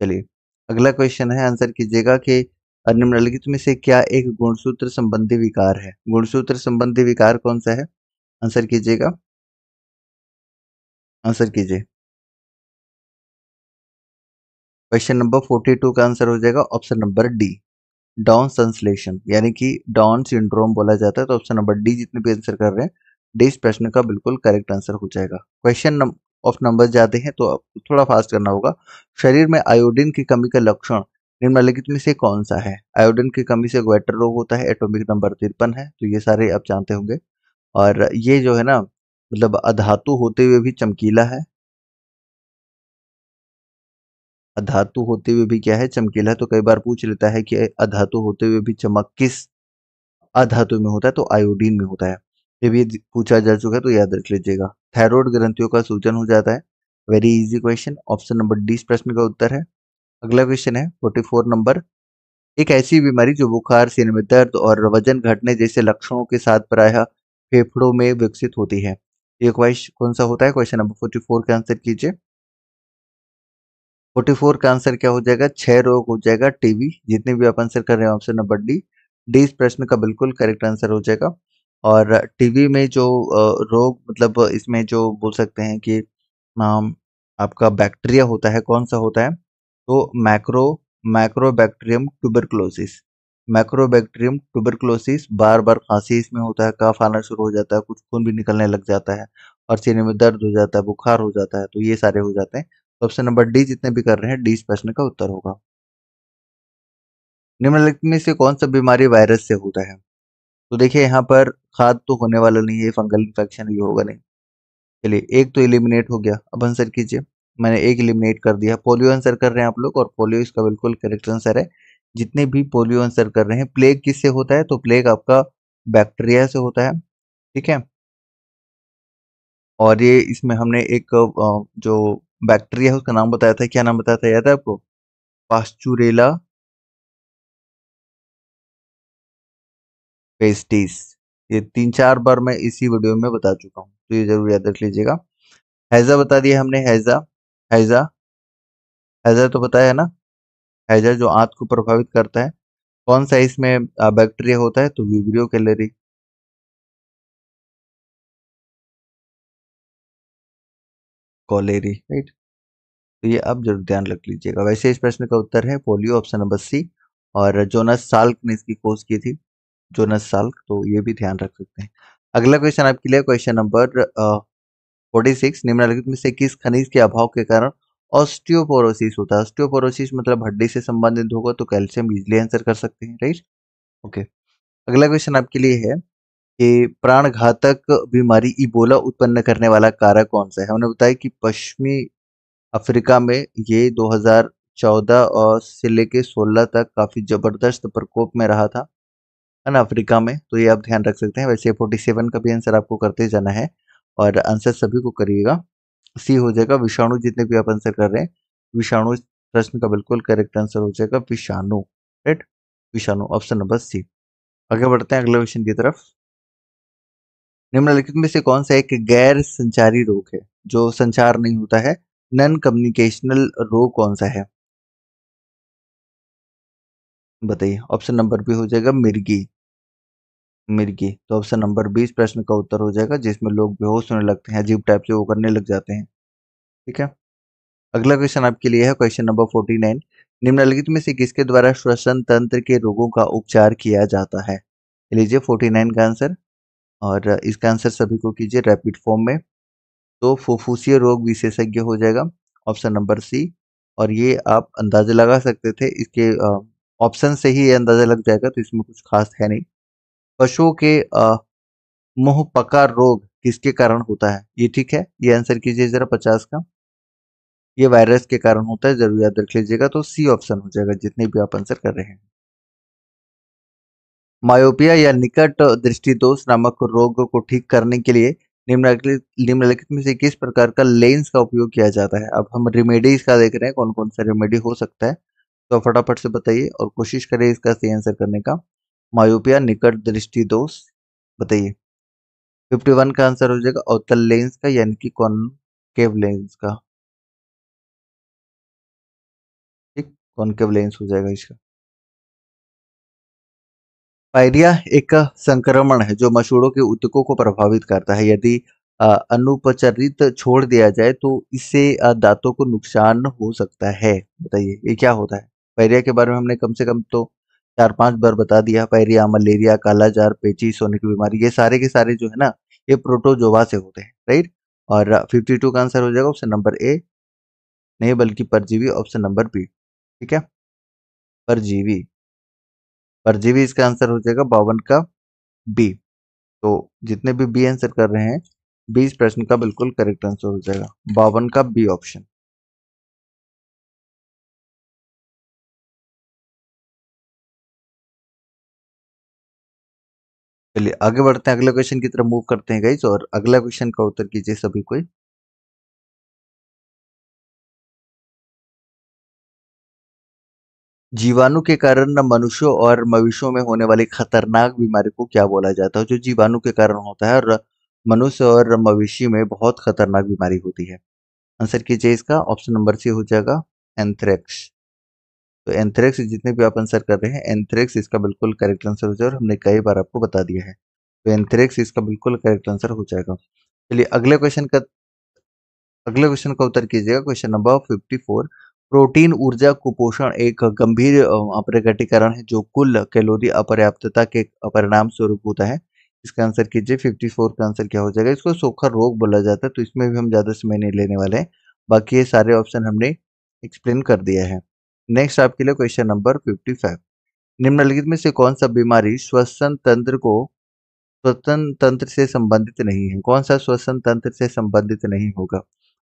S1: चलिए अगला क्वेश्चन है, आंसर कीजिएगा कि निम्नलिखित में से क्या एक गुणसूत्र संबंधी विकार है? गुणसूत्र संबंधी विकार कौन सा है? आंसर कीजिएगा, आंसर कीजिए। क्वेश्चन नंबर 42 का आंसर हो जाएगा ऑप्शन नंबर डी, डाउन संश्लेषण, यानी कि डाउन सिंड्रोम बोला जाता है। तो ऑप्शन नंबर डी जितने भी आंसर कर रहे हैं, डी इस प्रश्न का बिल्कुल करेक्ट आंसर हो जाएगा। क्वेश्चन ऑफ नंबर जाते हैं तो अब थोड़ा फास्ट करना होगा। शरीर में आयोडीन की कमी का लक्षण निम्नलिखित में से कौन सा है? आयोडीन की कमी से ग्वेटर रोग होता है, एटॉमिक नंबर 53 है, तो ये सारे आप जानते होंगे। और ये जो है ना, मतलब अधातु होते हुए भी चमकीला है, अधातु होते हुए भी क्या है? चमकीला है। तो कई बार पूछ लेता है कि अधातु होते हुए भी चमक किस अधातु में होता है? तो आयोडीन में होता है। ये भी पूछा जा चुका है, तो याद रख लीजिएगा। थायराइड ग्रंथियों का सूजन हो जाता है। Very easy question, option number D इस प्रश्न का उत्तर है। अगला क्वेश्चन है 44 नंबर। एक ऐसी बीमारी जो बुखार, सीने में दर्द और वजन घटने जैसे लक्षणों के साथ प्रायः फेफड़ों में विकसित होती है, ये क्वेश्चन कौन सा होता है? क्वेश्चन नंबर 44 का आंसर कीजिए। 44 का आंसर क्या हो जाएगा? क्षय रोग हो जाएगा, टीबी। जितने भी आप आंसर कर रहे हैं ऑप्शन नंबर डी, डी इस प्रश्न का बिल्कुल करेक्ट आंसर हो जाएगा। और टीबी में जो रोग, मतलब इसमें जो बोल सकते हैं कि आपका बैक्टीरिया होता है, कौन सा होता है? तो मैक्रोबैक्टीरियम ट्यूबरक्लोसिस, मैक्रोबैक्टीरियम ट्यूबरक्लोसिस। बार बार खांसी इसमें होता है, कफ आना शुरू हो जाता है, कुछ खून भी निकलने लग जाता है, और सीने में दर्द हो जाता है, बुखार हो जाता है, तो ये सारे हो जाते हैं। तो ऑप्शन नंबर डी जितने भी कर रहे हैं, डी इस प्रश्न का उत्तर होगा। निम्नलिखित में से कौन सा बीमारी वायरस से होता है? तो देखिए यहाँ पर खाद तो होने वाला नहीं है, फंगल इन्फेक्शन ये होगा नहीं। चलिए एक तो एलिमिनेट हो गया, अब आंसर कीजिए। मैंने एक एलिमिनेट कर दिया। पोलियो आंसर कर रहे हैं आप लोग, और पोलियो इसका बिल्कुल करेक्ट आंसर है। जितने भी पोलियो आंसर कर रहे हैं, प्लेग किससे होता है? तो प्लेग आपका बैक्टीरिया से होता है, ठीक है। और ये इसमें हमने एक जो बैक्टीरिया है उसका नाम बताया था, क्या नाम बताया था, याद है आपको? Pasteurella pestis. ये 3-4 बार मैं इसी वीडियो में बता चुका हूँ, तो ये जरूर याद रख लीजिएगा। हैजा बता दिया हमने, हैजा, हैजा, हैजा तो बताया है ना? हैजा जो आंत को प्रभावित करता है, कौन सा इसमें बैक्टीरिया होता है? तो विब्रियो कैलरी, कॉलेरी, राइट। तो ये आप जरूर ध्यान रख लीजिएगा। वैसे इस प्रश्न का उत्तर है पोलियो, ऑप्शन नंबर सी। और जोनस साल्क ने इसकी खोज की थी, जोनस साल्क, तो ये भी ध्यान रख सकते हैं। अगला क्वेश्चन आपके लिए क्वेश्चन नंबर 46। निम्नलिखित में से किस खनिज के अभाव के कारण ऑस्टियोपोरोसिस होता है? ऑस्टियोपोरोसिस मतलब हड्डी से संबंधित होगा, तो कैल्शियम इजिली आंसर कर सकते हैं, राइट। ओके, अगला क्वेश्चन आपके लिए है कि प्राणघातक बीमारी इबोला उत्पन्न करने वाला कारक कौन सा है? हमने बताया कि पश्चिमी अफ्रीका में ये 2014 और से लेके 16 तक काफी जबरदस्त प्रकोप में रहा था, है ना, अफ्रीका में। तो ये आप ध्यान रख सकते हैं। वैसे 47 का भी आंसर आपको करते जाना है, और आंसर सभी को करिएगा। सी हो जाएगा विषाणु, जितने भी आप आंसर कर रहे हैं, विषाणु इस प्रश्न का बिल्कुल करेक्ट आंसर हो जाएगा, विषाणु, राइट, विषाणु, ऑप्शन नंबर सी। आगे बढ़ते हैं अगले क्वेश्चन की तरफ। निम्नलिखित में से कौन सा एक गैर संचारी रोग है, जो संचार नहीं होता है? नॉन कम्युनिकेशनल रोग कौन सा है? बताइए। ऑप्शन नंबर बी हो जाएगा मिर्गी, मिर्गी। तो ऑप्शन नंबर 20 प्रश्न का उत्तर हो जाएगा, जिसमें लोग बेहोश होने लगते हैं, अजीब टाइप से वो करने लग जाते हैं, ठीक है। अगला क्वेश्चन आपके लिए है क्वेश्चन नंबर 49। निम्नलिखित में से किसके द्वारा श्वसन तंत्र के रोगों का उपचार किया जाता है? लीजिए 49 का आंसर, और इसका आंसर सभी को कीजिए रैपिड फॉर्म में। तो फुफ्फुसीय रोग विशेषज्ञ हो जाएगा, ऑप्शन नंबर सी। और ये आप अंदाजा लगा सकते थे इसके ऑप्शन से ही ये अंदाजा लग जाएगा, तो इसमें कुछ खास है नहीं। पशुओं के मुंह पका रोग किसके कारण होता है? ये ठीक है, ये आंसर कीजिए जरा 50 का। ये वायरस के कारण होता है, जरूर याद रख लीजिएगा। तो सी ऑप्शन हो जाएगा जितने भी आप आंसर कर रहे हैं। मायोपिया या निकट दृष्टि दोष नामक रोग को ठीक करने के लिए निम्नलिखित में से किस प्रकार का लेंस का उपयोग किया जाता है? अब हम रेमेडीज का देख रहे हैं, कौन कौन सा रेमेडी हो सकता है, तो फटाफट से बताइए और कोशिश करें इसका सही आंसर करने का। मायोपिया, निकट दृष्टि दोष, बताइए। 51 का आंसर हो जाएगा अवतल लेंस का, यानी कि कॉनकेव लेंस का। ठीक, कॉनकेव लेंस हो जाएगा इसका। पायरिया एक संक्रमण है जो मसूड़ों के ऊतकों को प्रभावित करता है। यदि अनुपचारित छोड़ दिया जाए तो इससे दांतों को नुकसान हो सकता है। बताइए ये क्या होता है? पायरिया के बारे में हमने कम से कम तो 4-5 बार बता दिया। पायरिया, मलेरिया, कालाजार, पेचिश होने की बीमारी, ये सारे के सारे जो है ना, ये प्रोटोजोआ से होते हैं, राइट। और 52 का आंसर हो जाएगा ऑप्शन नंबर ए, नहीं बल्कि परजीवी, ऑप्शन नंबर बी। ठीक है, परजीवी। परजीवी इसका आंसर हो जाएगा 52 का बी। तो जितने भी बी आंसर कर रहे हैं, 20 प्रश्न का बिल्कुल करेक्ट आंसर हो जाएगा 52 का बी ऑप्शन। चलिए आगे बढ़ते हैं, अगले क्वेश्चन की तरफ मूव करते हैं गाइस, और अगला क्वेश्चन का उत्तर कीजिए सभी कोई। जीवाणु के कारण मनुष्यों और मवेशियों में होने वाली खतरनाक बीमारी को क्या बोला जाता है? जो जीवाणु के कारण होता है और मनुष्य और मवेशी में बहुत खतरनाक बीमारी होती है। आंसर कीजिए इसका, ऑप्शन नंबर सी हो जाएगा एंथ्रेक्स। तो एंथ्रेक्स जितने भी आप आंसर कर रहे हैं, एंथ्रेक्स इसका बिल्कुल करेक्ट आंसर हो जाएगा, और हमने कई बार आपको बता दिया है। तो एंथ्रेक्स इसका बिल्कुल करेक्ट आंसर हो जाएगा। चलिए अगले क्वेश्चन का उत्तर कीजिएगा, क्वेश्चन नंबर 54। प्रोटीन ऊर्जा कुपोषण एक गंभीर अप्रकटीकरण है जो कुल कैलोरी अपर्याप्तता के परिणाम स्वरूप होता है। इसका आंसर कीजिए। 54 का आंसर क्या हो जाएगा? इसको सोखा रोग बोला जाता है, तो इसमें भी हम ज्यादा समय नहीं लेने वाले हैं। बाकी ये सारे ऑप्शन हमने एक्सप्लेन कर दिया है। नेक्स्ट आपके लिए क्वेश्चन नंबर 55। निम्नलिखित में से कौन सा बीमारी श्वसन तंत्र से संबंधित नहीं है? कौन सा श्वसन तंत्र से संबंधित नहीं होगा?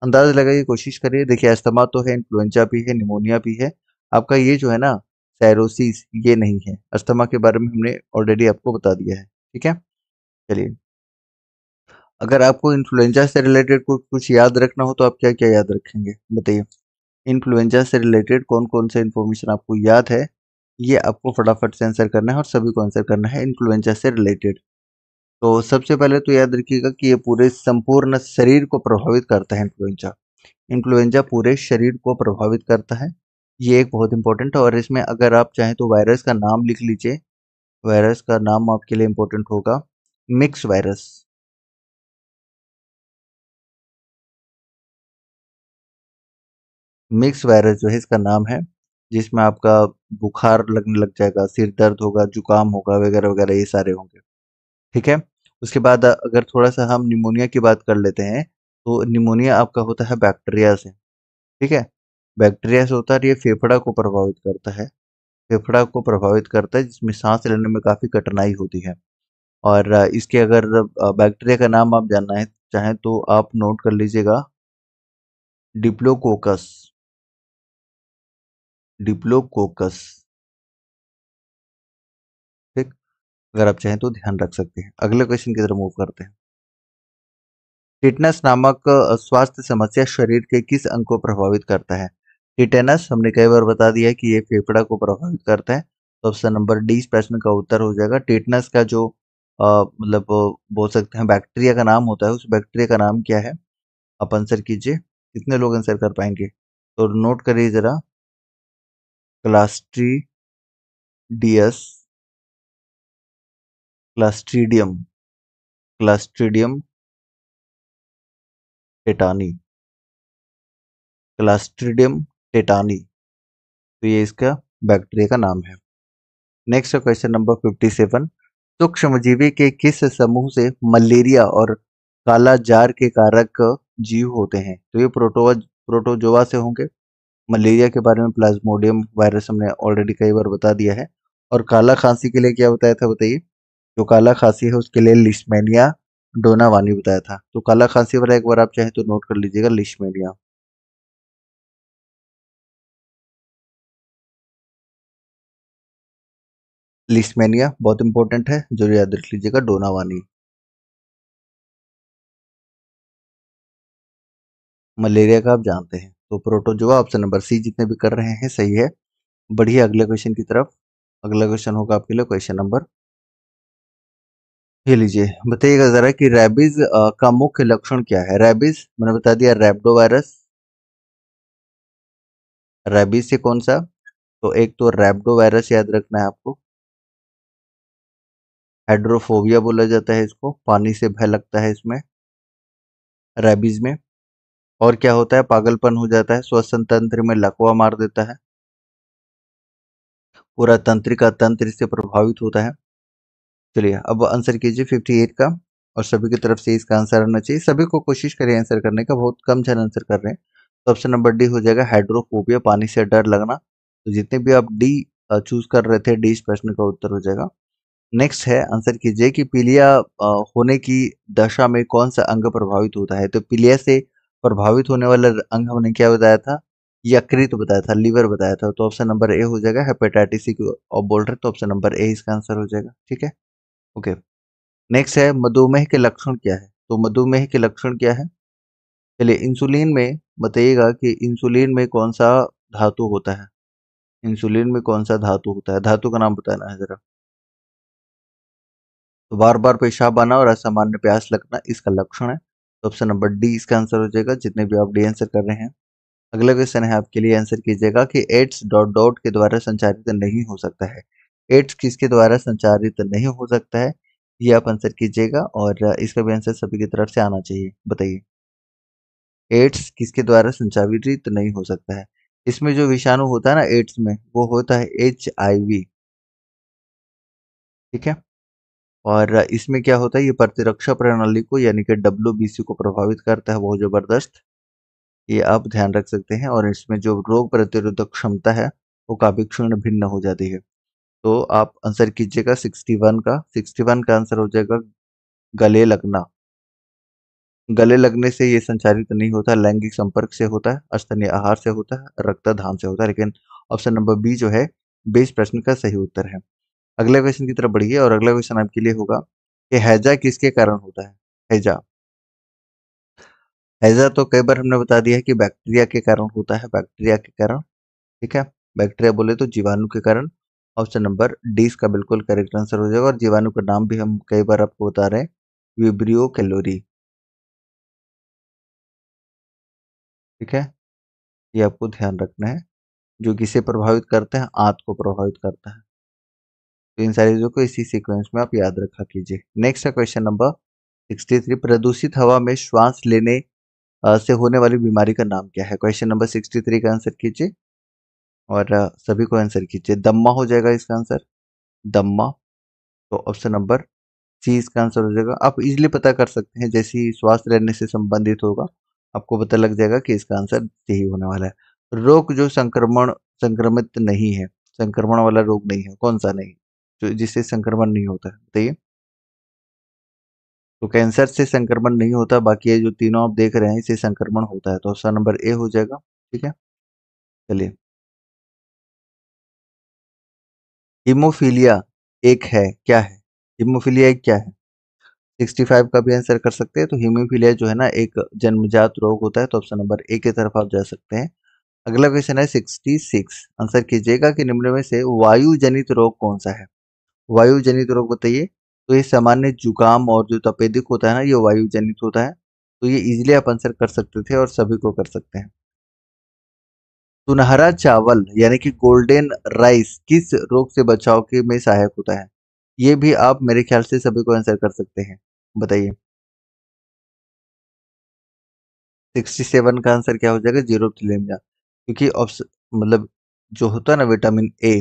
S1: अंदाज लगाइए, की कोशिश करिए। देखिए अस्थमा तो है, इन्फ्लुएंजा भी है, निमोनिया भी है। आपका ये जो है ना, सायरोसिस, ये नहीं है। अस्थमा के बारे में हमने ऑलरेडी आपको बता दिया है। ठीक है, चलिए। अगर आपको इन्फ्लुएंजा से रिलेटेड कुछ याद रखना हो तो आप क्या क्या याद रखेंगे, बताइए। इन्फ्लुएंजा से रिलेटेड कौन कौन सा इन्फॉर्मेशन आपको याद है, ये आपको फटाफट से आंसर करना है, और सभी को आंसर करना है इन्फ्लुएंजा से रिलेटेड। तो सबसे पहले तो याद रखिएगा कि ये पूरे संपूर्ण शरीर को प्रभावित करता है। इन्फ्लुएंजा इन्फ्लुएंजा पूरे शरीर को प्रभावित करता है, ये एक बहुत इंपॉर्टेंट है। और इसमें अगर आप चाहें तो वायरस का नाम लिख लीजिए। वायरस का नाम आपके लिए इंपॉर्टेंट होगा, मिक्स वायरस। मिक्स वायरस जो है इसका नाम है, जिसमें आपका बुखार लगने लग जाएगा, सिर दर्द होगा, जुकाम होगा, वगैरह वगैरह, ये सारे होंगे। ठीक है, उसके बाद अगर थोड़ा सा हम निमोनिया की बात कर लेते हैं, तो निमोनिया आपका होता है बैक्टीरिया से। ठीक है, बैक्टीरिया से होता है, और ये फेफड़ा को प्रभावित करता है। फेफड़ा को प्रभावित करता है, जिसमें सांस लेने में काफी कठिनाई होती है। और इसके अगर बैक्टीरिया का नाम आप जानना है चाहें तो आप नोट कर लीजिएगा, डिप्लोकोकस। डिप्लोकोकस। ठीक, अगर आप चाहें तो ध्यान रख सकते हैं। अगले क्वेश्चन की तरफ मूव करते हैं। टिटनस नामक स्वास्थ्य समस्या शरीर के किस अंग को प्रभावित करता है? टिटेनस हमने कई बार बता दिया है कि ये फेफड़ा को प्रभावित करता है, तो ऑप्शन नंबर डी इस प्रश्न का उत्तर हो जाएगा। टिटनस का जो मतलब बोल सकते हैं बैक्टीरिया का नाम होता है, उस बैक्टीरिया का नाम क्या है? आप आंसर कीजिए, कितने लोग आंसर कर पाएंगे? तो नोट करिए जरा, clostridius, clostridium, clostridium tetani, clostridium tetani, तो ये इसका बैक्टीरिया का नाम है। Next question number 57। सूक्ष्मजीवी के किस समूह से मलेरिया और काला जार के कारक जीव होते हैं? तो ये प्रोटोजोआ से होंगे। मलेरिया के बारे में प्लाज्मोडियम वायरस हमने ऑलरेडी कई बार बता दिया है। और काला खांसी के लिए क्या बताया था बताइए? जो काला खांसी है उसके लिए लिस्मेनिया डोनावानी बताया था। तो काला खांसी वाला एक बार आप चाहे तो नोट कर लीजिएगा, लिस्मेनिया। लिस्मेनिया बहुत इंपॉर्टेंट है, जरूर याद रख लीजिएगा, डोनावानी। मलेरिया का आप जानते हैं, तो प्रोटोजोआ ऑप्शन नंबर सी जितने भी कर रहे हैं सही है। बढ़िए अगले क्वेश्चन की तरफ। अगला क्वेश्चन होगा आपके लिए क्वेश्चन नंबर, ये लीजिए, बताइएगा जरा कि रैबिज का मुख्य लक्षण क्या है? रैबिज मैंने बता दिया, रैप्डो वायरस। रैबिज से कौन सा? तो एक तो रैप्डो वायरस याद रखना है आपको। हाइड्रोफोबिया बोला जाता है इसको, पानी से भय लगता है इसमें, रैबिज में। और क्या होता है? पागलपन हो जाता है, श्वसन तंत्र में लकवा मार देता है, पूरा तंत्रिका तंत्र इससे प्रभावित होता है। चलिए अब आंसर कीजिए 58 का, और सभी की तरफ से इसका आंसर आना चाहिए। सभी को कोशिश करिए आंसर करने का, बहुत कम जन आंसर कर रहे हैं। तो ऑप्शन नंबर डी हो जाएगा, हाइड्रोफोबिया, पानी से डर लगना। तो जितने भी आप डी चूज कर रहे थे, डी इस प्रश्न का उत्तर हो जाएगा। नेक्स्ट है, आंसर कीजिए कि पीलिया होने की दशा में कौन सा अंग प्रभावित होता है? तो पीलिया से प्रभावित होने वाला अंग हमने क्या बताया था? यकृत बताया था, लीवर बताया था। तो ऑप्शन नंबर ए हो जाएगा, हेपेटाइटिस सी को आप बोल रहे हैं, तो ऑप्शन नंबर ए इसका आंसर हो जाएगा। ठीक है, ओके। नेक्स्ट है, मधुमेह के लक्षण क्या है? तो मधुमेह के लक्षण क्या है? चलिए इंसुलिन में बताइएगा कि इंसुलिन में कौन सा धातु होता है? इंसुलिन में कौन सा धातु होता है? धातु का नाम बताना है जरा। तो बार बार पेशाब आना और असामान्य प्यास लगना इसका लक्षण है। तो ऑप्शन नंबर डी इसका आंसर हो जाएगा, जितने भी आप डी आंसर कर रहे हैं। अगला क्वेश्चन है आपके लिए, आंसर कीजिएगा कि एड्स डॉट डॉट के द्वारा संचारित नहीं हो सकता है। एड्स किसके द्वारा संचारित नहीं हो सकता है, ये आप आंसर कीजिएगा, और इसका भी आंसर सभी की तरफ से आना चाहिए। बताइए, एड्स किसके द्वारा संचारित नहीं हो सकता है? इसमें जो विषाणु होता है ना एड्स में, वो होता है HIV। ठीक है, और इसमें क्या होता है, ये प्रतिरक्षा प्रणाली को यानी कि WBC को प्रभावित करता है बहुत जबरदस्त। ये आप ध्यान रख सकते हैं, और इसमें जो रोग प्रतिरोधक क्षमता है वो काफी क्षीण भिन्न हो जाती है। तो आप आंसर कीजिएगा 61 का आंसर हो जाएगा, गले लगना। गले लगने से ये संचारित नहीं होता, लैंगिक संपर्क से होता है, स्तनीय आहार से होता है, रक्तदान से होता है। लेकिन ऑप्शन नंबर बी जो है, 20 प्रश्न का सही उत्तर है। अगले क्वेश्चन की तरफ बढ़िए, और अगला क्वेश्चन आपके लिए होगा कि हैजा किसके कारण होता है? हैजा, हैजा तो कई बार हमने बता दिया है कि बैक्टीरिया के कारण होता है, बैक्टीरिया के कारण। ठीक है, बैक्टीरिया बोले तो जीवाणु के कारण। ऑप्शन नंबर डी इसका बिल्कुल करेक्ट आंसर हो जाएगा, और जीवाणु का नाम भी हम कई बार आपको बता रहे हैं, विब्रियो कैलोरी। ठीक है, ये आपको ध्यान रखना है, जो किसे प्रभावित करते हैं? आंत को प्रभावित करता है। तो इन सारी चीजों को इसी सीक्वेंस में आप याद रखा कीजिए। नेक्स्ट है क्वेश्चन नंबर 63, प्रदूषित हवा में श्वास लेने से होने वाली बीमारी का नाम क्या है? क्वेश्चन नंबर 63 का आंसर कीजिए, और सभी को आंसर कीजिए। दम्मा हो जाएगा इसका आंसर, दम्मा। तो ऑप्शन नंबर सी इसका आंसर हो जाएगा। आप इजीली पता कर सकते हैं, जैसे ही श्वास लेने से संबंधित होगा आपको पता लग जाएगा कि इसका आंसर सही होने वाला है। रोग जो संक्रमित नहीं है, संक्रमण वाला रोग नहीं है, कौन सा नहीं, जो जिससे संक्रमण नहीं होता है बताइए? तो कैंसर से संक्रमण नहीं होता, बाकी ये जो तीनों आप देख रहे हैं इसे संक्रमण होता है। तो ऑप्शन नंबर ए हो जाएगा। ठीक है, चलिए, हीमोफीलिया एक है, क्या है? हीमोफीलिया एक क्या है? 65 का भी आंसर कर सकते हैं। तो हीमोफीलिया जो है ना, एक जन्मजात रोग होता है। तो ऑप्शन नंबर ए की तरफ आप जा सकते हैं। अगला क्वेश्चन है 66, आंसर कीजिएगा कि निम्न में से वायु जनित रोग कौन सा है? वायु जनित रोग बताइए। तो ये सामान्य जुकाम और जो तपेदिक होता है ना, ये वायु जनित होता है। तो ये इजीली आप आंसर कर सकते थे, और सभी को कर सकते हैं। सुनहरा चावल यानी कि गोल्डन राइस किस रोग से बचाव के में सहायक होता है? ये भी आप मेरे ख्याल से सभी को आंसर कर सकते हैं। बताइए, 67 का आंसर क्या हो जाएगा? जीरोथीलियमिया, क्योंकि ऑप्शन मतलब जो होता है ना विटामिन ए,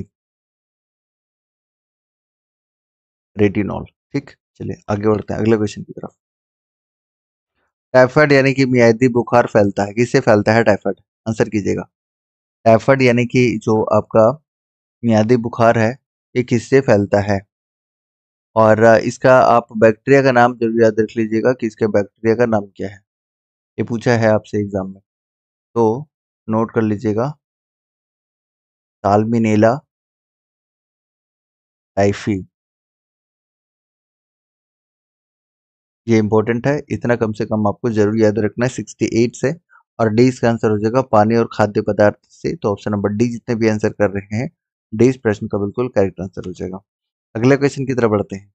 S1: रेटिनॉल। ठीक, चलिए आगे बढ़ते हैं अगले क्वेश्चन की तरफ। टाइफाइड यानी कि मियादी बुखार फैलता है, किससे फैलता है टाइफाइड? आंसर कीजिएगा। टाइफाइड यानी कि जो आपका मियादी बुखार है, ये किससे फैलता है? और इसका आप बैक्टीरिया का नाम जरूर याद रख लीजिएगा कि इसके बैक्टीरिया का नाम क्या है। ये पूछा है आपसे एग्जाम में, तो नोट कर लीजिएगा। साल्मिनेला टाइफी, ये इंपॉर्टेंट है, इतना कम से कम आपको जरूर याद रखना है 68 से। और डी इसका आंसर हो जाएगा पानी और खाद्य पदार्थ से। तो ऑप्शन नंबर डी जितने भी आंसर कर रहे हैं, डी इस प्रश्न का बिल्कुल करेक्ट आंसर हो जाएगा। अगले क्वेश्चन की तरफ बढ़ते हैं।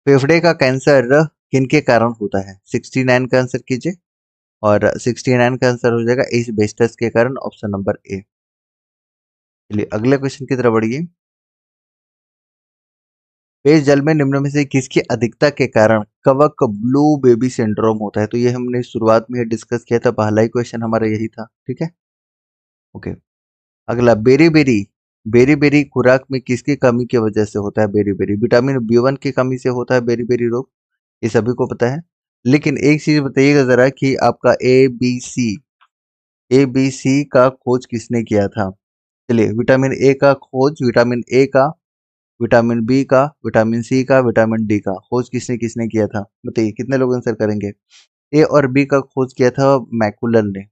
S1: फेफड़े का कैंसर किनके कारण होता है? 69 का आंसर कीजिए। और 69 का आंसर हो जाएगा एस्बेस्टस के कारण, ऑप्शन नंबर ए। चलिए अगले क्वेश्चन की तरफ बढ़िए। पेय जल में निम्न में से किसकी अधिकता के कारण कवक ब्लू बेबी सिंड्रोम होता है? तो ये हमने शुरुआत में डिस्कस किया था, पहला ही क्वेश्चन हमारा यही था, ठीक है। ओके, अगला बेरी बेरी। बेरी बेरी खुराक में किसकी कमी की वजह से होता है बेरी बेरी? विटामिन बी 1 की कमी से होता है बेरी बेरी रोग, ये सभी को पता है। लेकिन एक चीज बताइएगा जरा कि आपका ए बी सी का खोज किसने किया था? चलिए, विटामिन ए का खोज, विटामिन ए का, विटामिन बी का, विटामिन सी का, विटामिन डी का खोज किसने किसने किया था? बताइए कितने लोग आंसर करेंगे? ए और बी का खोज किया था मैकुलर ने।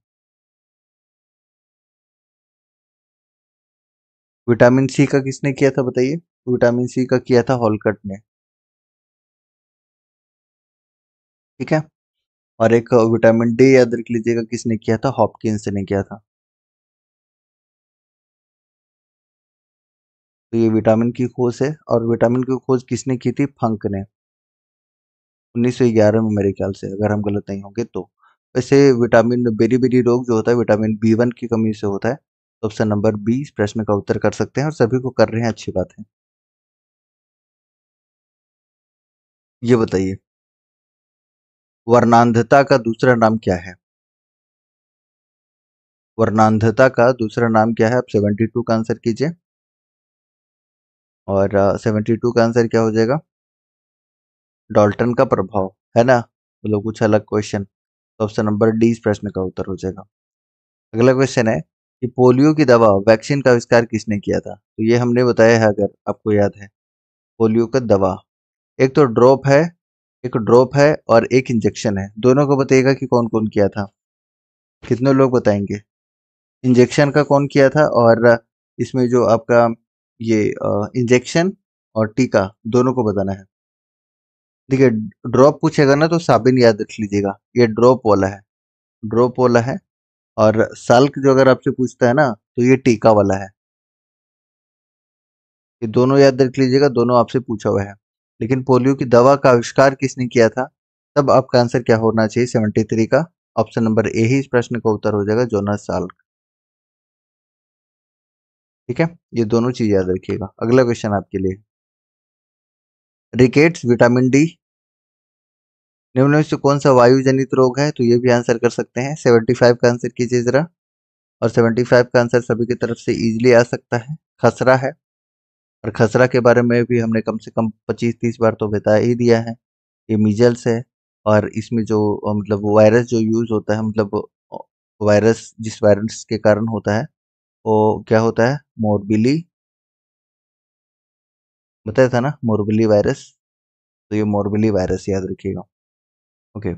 S1: विटामिन सी का किसने किया था बताइए? विटामिन सी का किया था हॉलकट ने, ठीक है। और एक विटामिन डी याद रख लीजिएगा किसने किया था? हॉपकिंस ने किया था। तो ये विटामिन की खोज है, और विटामिन की खोज किसने की थी? फंक ने, 1911 में मेरे ख्याल से, अगर हम गलत नहीं होंगे तो। वैसे विटामिन बेरी बेरी रोग जो होता है विटामिन बी 1 की कमी से होता है। तो ऑप्शन नंबर बी इस प्रश्न का उत्तर कर सकते हैं, और सभी को कर रहे हैं, अच्छी बात है। ये बताइए, वर्णांधता का दूसरा नाम क्या है? वर्णांधता का दूसरा नाम क्या है? आप 72 का आंसर कीजिए। और 72 का आंसर क्या हो जाएगा? डॉल्टन का प्रभाव, है ना? मतलब कुछ अलग क्वेश्चन। तो ऑप्शन नंबर डी इस प्रश्न का उत्तर हो जाएगा। अगला क्वेश्चन है कि पोलियो की दवा वैक्सीन का आविष्कार किसने किया था? तो ये हमने बताया है, अगर आपको याद है। पोलियो का दवा, एक तो ड्रॉप है, एक ड्रॉप है और एक इंजेक्शन है। दोनों को बताइएगा कि कौन कौन किया था। कितने लोग बताएंगे? इंजेक्शन का कौन किया था, और इसमें जो आपका ये इंजेक्शन और टीका, दोनों को बताना है। देखिए, ड्रॉप पूछेगा ना तो साबिन याद रख लीजिएगा, ये ड्रॉप वाला है, ड्रॉप वाला है। और साल्क जो अगर आपसे पूछता है ना, तो ये टीका वाला है। ये दोनों याद रख लीजिएगा, दोनों आपसे पूछा हुआ है। लेकिन पोलियो की दवा का आविष्कार किसने किया था? तब आपका आंसर क्या होना चाहिए? 73 का, ऑप्शन नंबर ए ही इस प्रश्न का उत्तर हो जाएगा, जोनास साल्क, ठीक है। ये दोनों चीज याद रखिएगा। अगला क्वेश्चन आपके लिए, रिकेट्स विटामिन डी निम्न में से कौन सा वायु जनित रोग है? तो ये भी आंसर कर सकते हैं। 75 का आंसर कीजिए जरा। और 75 का आंसर सभी की तरफ से इजीली आ सकता है, खसरा है। और खसरा के बारे में भी हमने कम से कम 25-30 बार तो बता ही दिया है। ये मीजल्स है। और इसमें जो मतलब वायरस जो यूज होता है, मतलब वायरस जिस वायरस के कारण होता है, वो क्या होता है? मोरबिली, बताया था ना, मोरबिली वायरस। तो ये मोरबिली वायरस याद रखिएगा। ओके,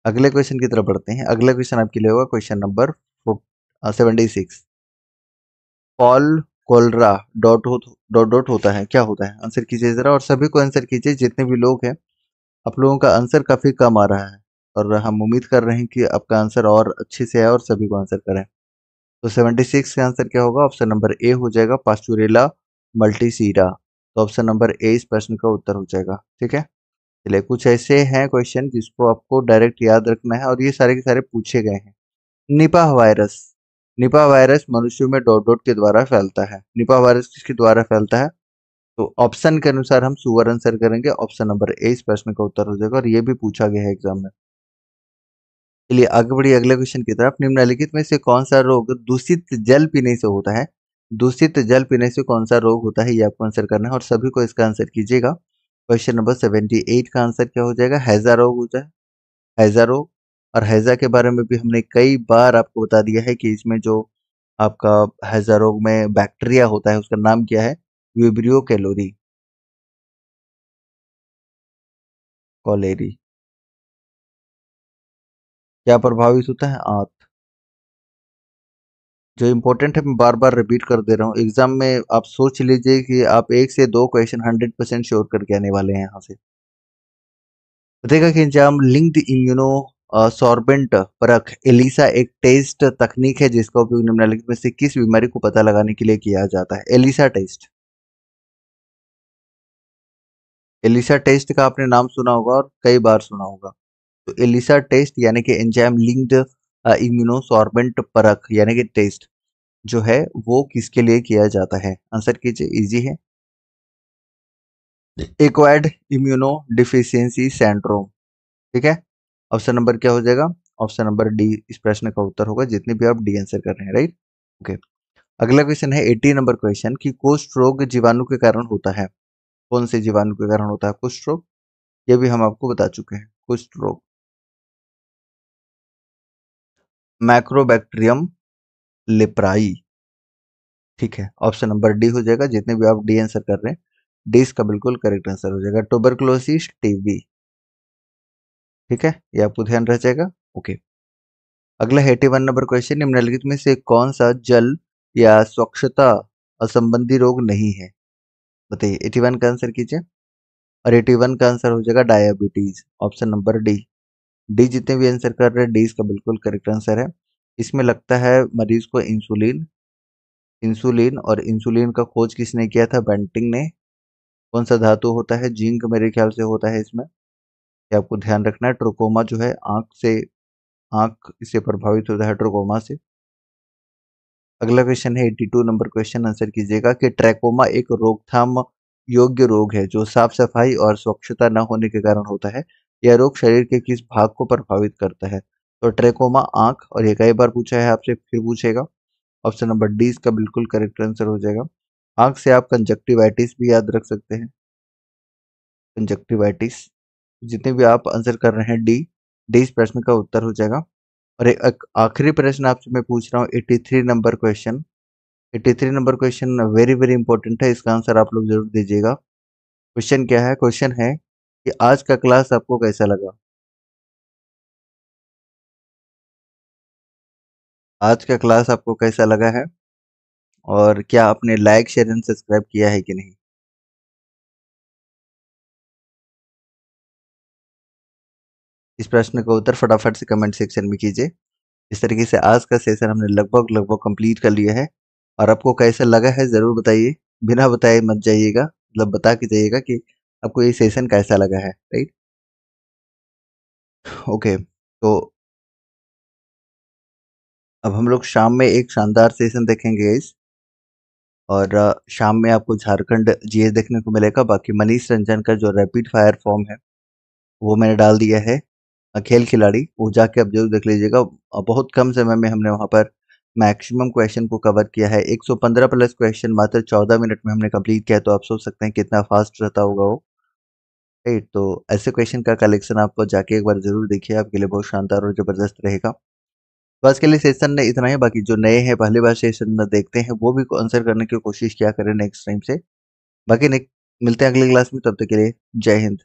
S1: अगले क्वेश्चन की तरफ बढ़ते हैं। अगला क्वेश्चन आपके लिए होगा क्वेश्चन नंबर 76। पॉल कोलरा डॉट डॉट होता है, क्या होता है? आंसर कीजिए जरा, और सभी को आंसर कीजिए, जितने भी लोग हैं। आप लोगों का आंसर काफी कम आ रहा है, और हम उम्मीद कर रहे हैं कि आपका आंसर और अच्छे से आए और सभी को आंसर करें। तो 76 का आंसर क्या होगा? ऑप्शन नंबर ए हो जाएगा, पास्चुरेला मल्टीसीरा। तो ऑप्शन नंबर ए इस प्रश्न का उत्तर हो जाएगा, ठीक है। चलिए, कुछ ऐसे हैं क्वेश्चन जिसको आपको डायरेक्ट याद रखना है, और ये सारे के सारे पूछे गए हैं। निपाह वायरस, निपाह वायरस मनुष्यों में डॉट डॉट के द्वारा फैलता है। निपाह वायरस किसके द्वारा फैलता है? तो ऑप्शन के अनुसार हम सुअर आंसर करेंगे, ऑप्शन नंबर ए इस प्रश्न का उत्तर हो जाएगा, और ये भी पूछा गया है एग्जाम में। चलिए आगे बढ़िए अगले क्वेश्चन की तरफ। निम्नलिखित में से कौन सा रोग दूषित जल पीने से होता है? दूषित जल पीने से कौन सा रोग होता है, ये आपको आंसर करना है, और सभी को इसका आंसर कीजिएगा। क्वेश्चन नंबर 78 का आंसर क्या हो जाएगा? हैजा रोग हो जाए, हैजा रोग। और हैजा के बारे में भी हमने कई बार आपको बता दिया है कि इसमें जो आपका हैजा रोग में बैक्टीरिया होता है उसका नाम क्या है, विब्रियो कैलोरी कॉलेरी। क्या प्रभावित होता है, आंत। जो इम्पोर्टेंट है मैं बार बार रिपीट कर दे रहा हूँ, एग्जाम में आप सोच लीजिए कि आप 1 से 2 क्वेश्चन 100% श्योर करके आने वाले हैं यहाँ से। बताइएगा कि एंजाइम लिंक्ड इम्यूनो सॉर्बेंट परख एलिसा एक टेस्ट तकनीक है जिसका उपयोग निम्नलिखित में से किस बीमारी को पता लगाने के लिए किया जाता है। Elisa test. एलिसा टेस्ट का आपने नाम सुना होगा और कई बार सुना होगा। तो एलिसा टेस्ट यानी कि एंजाइम लिंक्ड इम्यूनो सॉर्बेंट परख यानी कि टेस्ट जो है वो किसके लिए किया जाता है, आंसर कीजिए, इजी है। एक्वायर्ड इम्यूनो डिफिशियंसी सिंड्रोम, ठीक है। ऑप्शन नंबर क्या हो जाएगा, ऑप्शन नंबर डी इस प्रश्न का उत्तर होगा, जितने भी आप डी आंसर कर रहे हैं, राइट। ओके। अगला क्वेश्चन है 80 नंबर क्वेश्चन कि कुष्ठ रोग जीवाणु के कारण होता है। कौन से जीवाणु के कारण होता है कुष्ठ रोग, ये भी हम आपको बता चुके हैं। कुष्ठ रोग मैक्रोबैक्टीरियम लेप्राई, ठीक है। ऑप्शन नंबर डी हो जाएगा, जितने भी आप डी आंसर कर रहे हैं डी इसका बिल्कुल करेक्ट आंसर हो जाएगा। ट्यूबरकुलोसिस टीबी, ठीक है, ये आपको ध्यान रह जाएगा। ओके। अगला 81 नंबर क्वेश्चन, निम्नलिखित में से कौन सा जल या स्वच्छता संबंधी रोग नहीं है, बताइए। 81 का आंसर कीजिए और 81 का आंसर हो जाएगा diabetes, option number D. D जितने भी आंसर कर रहे हैं डी इसका बिल्कुल करेक्ट आंसर है। इसमें लगता है मरीज को इंसुलिन, इंसुलिन और इंसुलिन का खोज किसने किया था, बेंटिंग ने। कौन सा धातु होता है, जिंक मेरे ख्याल से होता है इसमें, ये आपको ध्यान रखना है। ट्रोकोमा जो है आंख से, आंख इससे प्रभावित होता है ट्रोकोमा से। अगला क्वेश्चन है 82 नंबर क्वेश्चन, आंसर कीजिएगा कि ट्रैकोमा एक रोकथाम योग्य रोग है जो साफ सफाई और स्वच्छता न होने के कारण होता है। यह रोग शरीर के किस भाग को प्रभावित करता है, तो ट्रैकोमा आंख, और ये कई बार पूछा है आपसे, फिर पूछेगा। ऑप्शन नंबर डी इसका बिल्कुल करेक्ट आंसर हो जाएगा। आंख से आप कंजक्टिवाइटिस भी याद रख सकते हैं, कंजक्टिवाइटिस। जितने भी आप आंसर कर रहे हैं डी, डी इस प्रश्न का उत्तर हो जाएगा। और एक आखिरी प्रश्न आपसे मैं पूछ रहा हूँ 83 number question. 83 number question very very important है, इसका आंसर आप लोग जरूर दीजिएगा। क्वेश्चन क्या है, क्वेश्चन है कि आज का क्लास आपको कैसा लगा। आज का क्लास आपको कैसा लगा है और क्या आपने लाइक शेयर एंड सब्सक्राइब किया है कि नहीं। इस प्रश्न का उत्तर फटाफट से कमेंट सेक्शन में कीजिए। इस तरीके से आज का सेशन हमने लगभग लगभग कंप्लीट कर लिया है और आपको कैसा लगा है ज़रूर बताइए। बिना बताए मत जाइएगा, मतलब बता के जाइएगा कि आपको ये सेशन कैसा लगा है, राइट। ओके। तो अब हम लोग शाम में एक शानदार सेशन देखेंगे गाइस, और शाम में आपको झारखंड जीएस देखने को मिलेगा। बाकी मनीष रंजन का जो रैपिड फायर फॉर्म है वो मैंने डाल दिया है, खेल खिलाड़ी, वो जाके आप जरूर देख लीजिएगा। बहुत कम समय में हमने वहाँ पर मैक्सिमम क्वेश्चन को कवर किया है। 115 प्लस क्वेश्चन मात्र 14 मिनट में हमने कंप्लीट किया है, तो आप सोच सकते हैं कितना फास्ट रहता होगा वो, राइट। तो ऐसे क्वेश्चन का कलेक्शन आप जाके एक बार जरूर देखिए, आपके लिए बहुत शानदार और जबरदस्त रहेगा। तो आज के लिए सेशन में इतना ही। बाकी जो नए हैं पहली बार सेशन देखते हैं वो भी आंसर करने की कोशिश किया करें नेक्स्ट टाइम से। बाकी मिलते हैं अगली क्लास में, तब तक के लिए जय हिंद।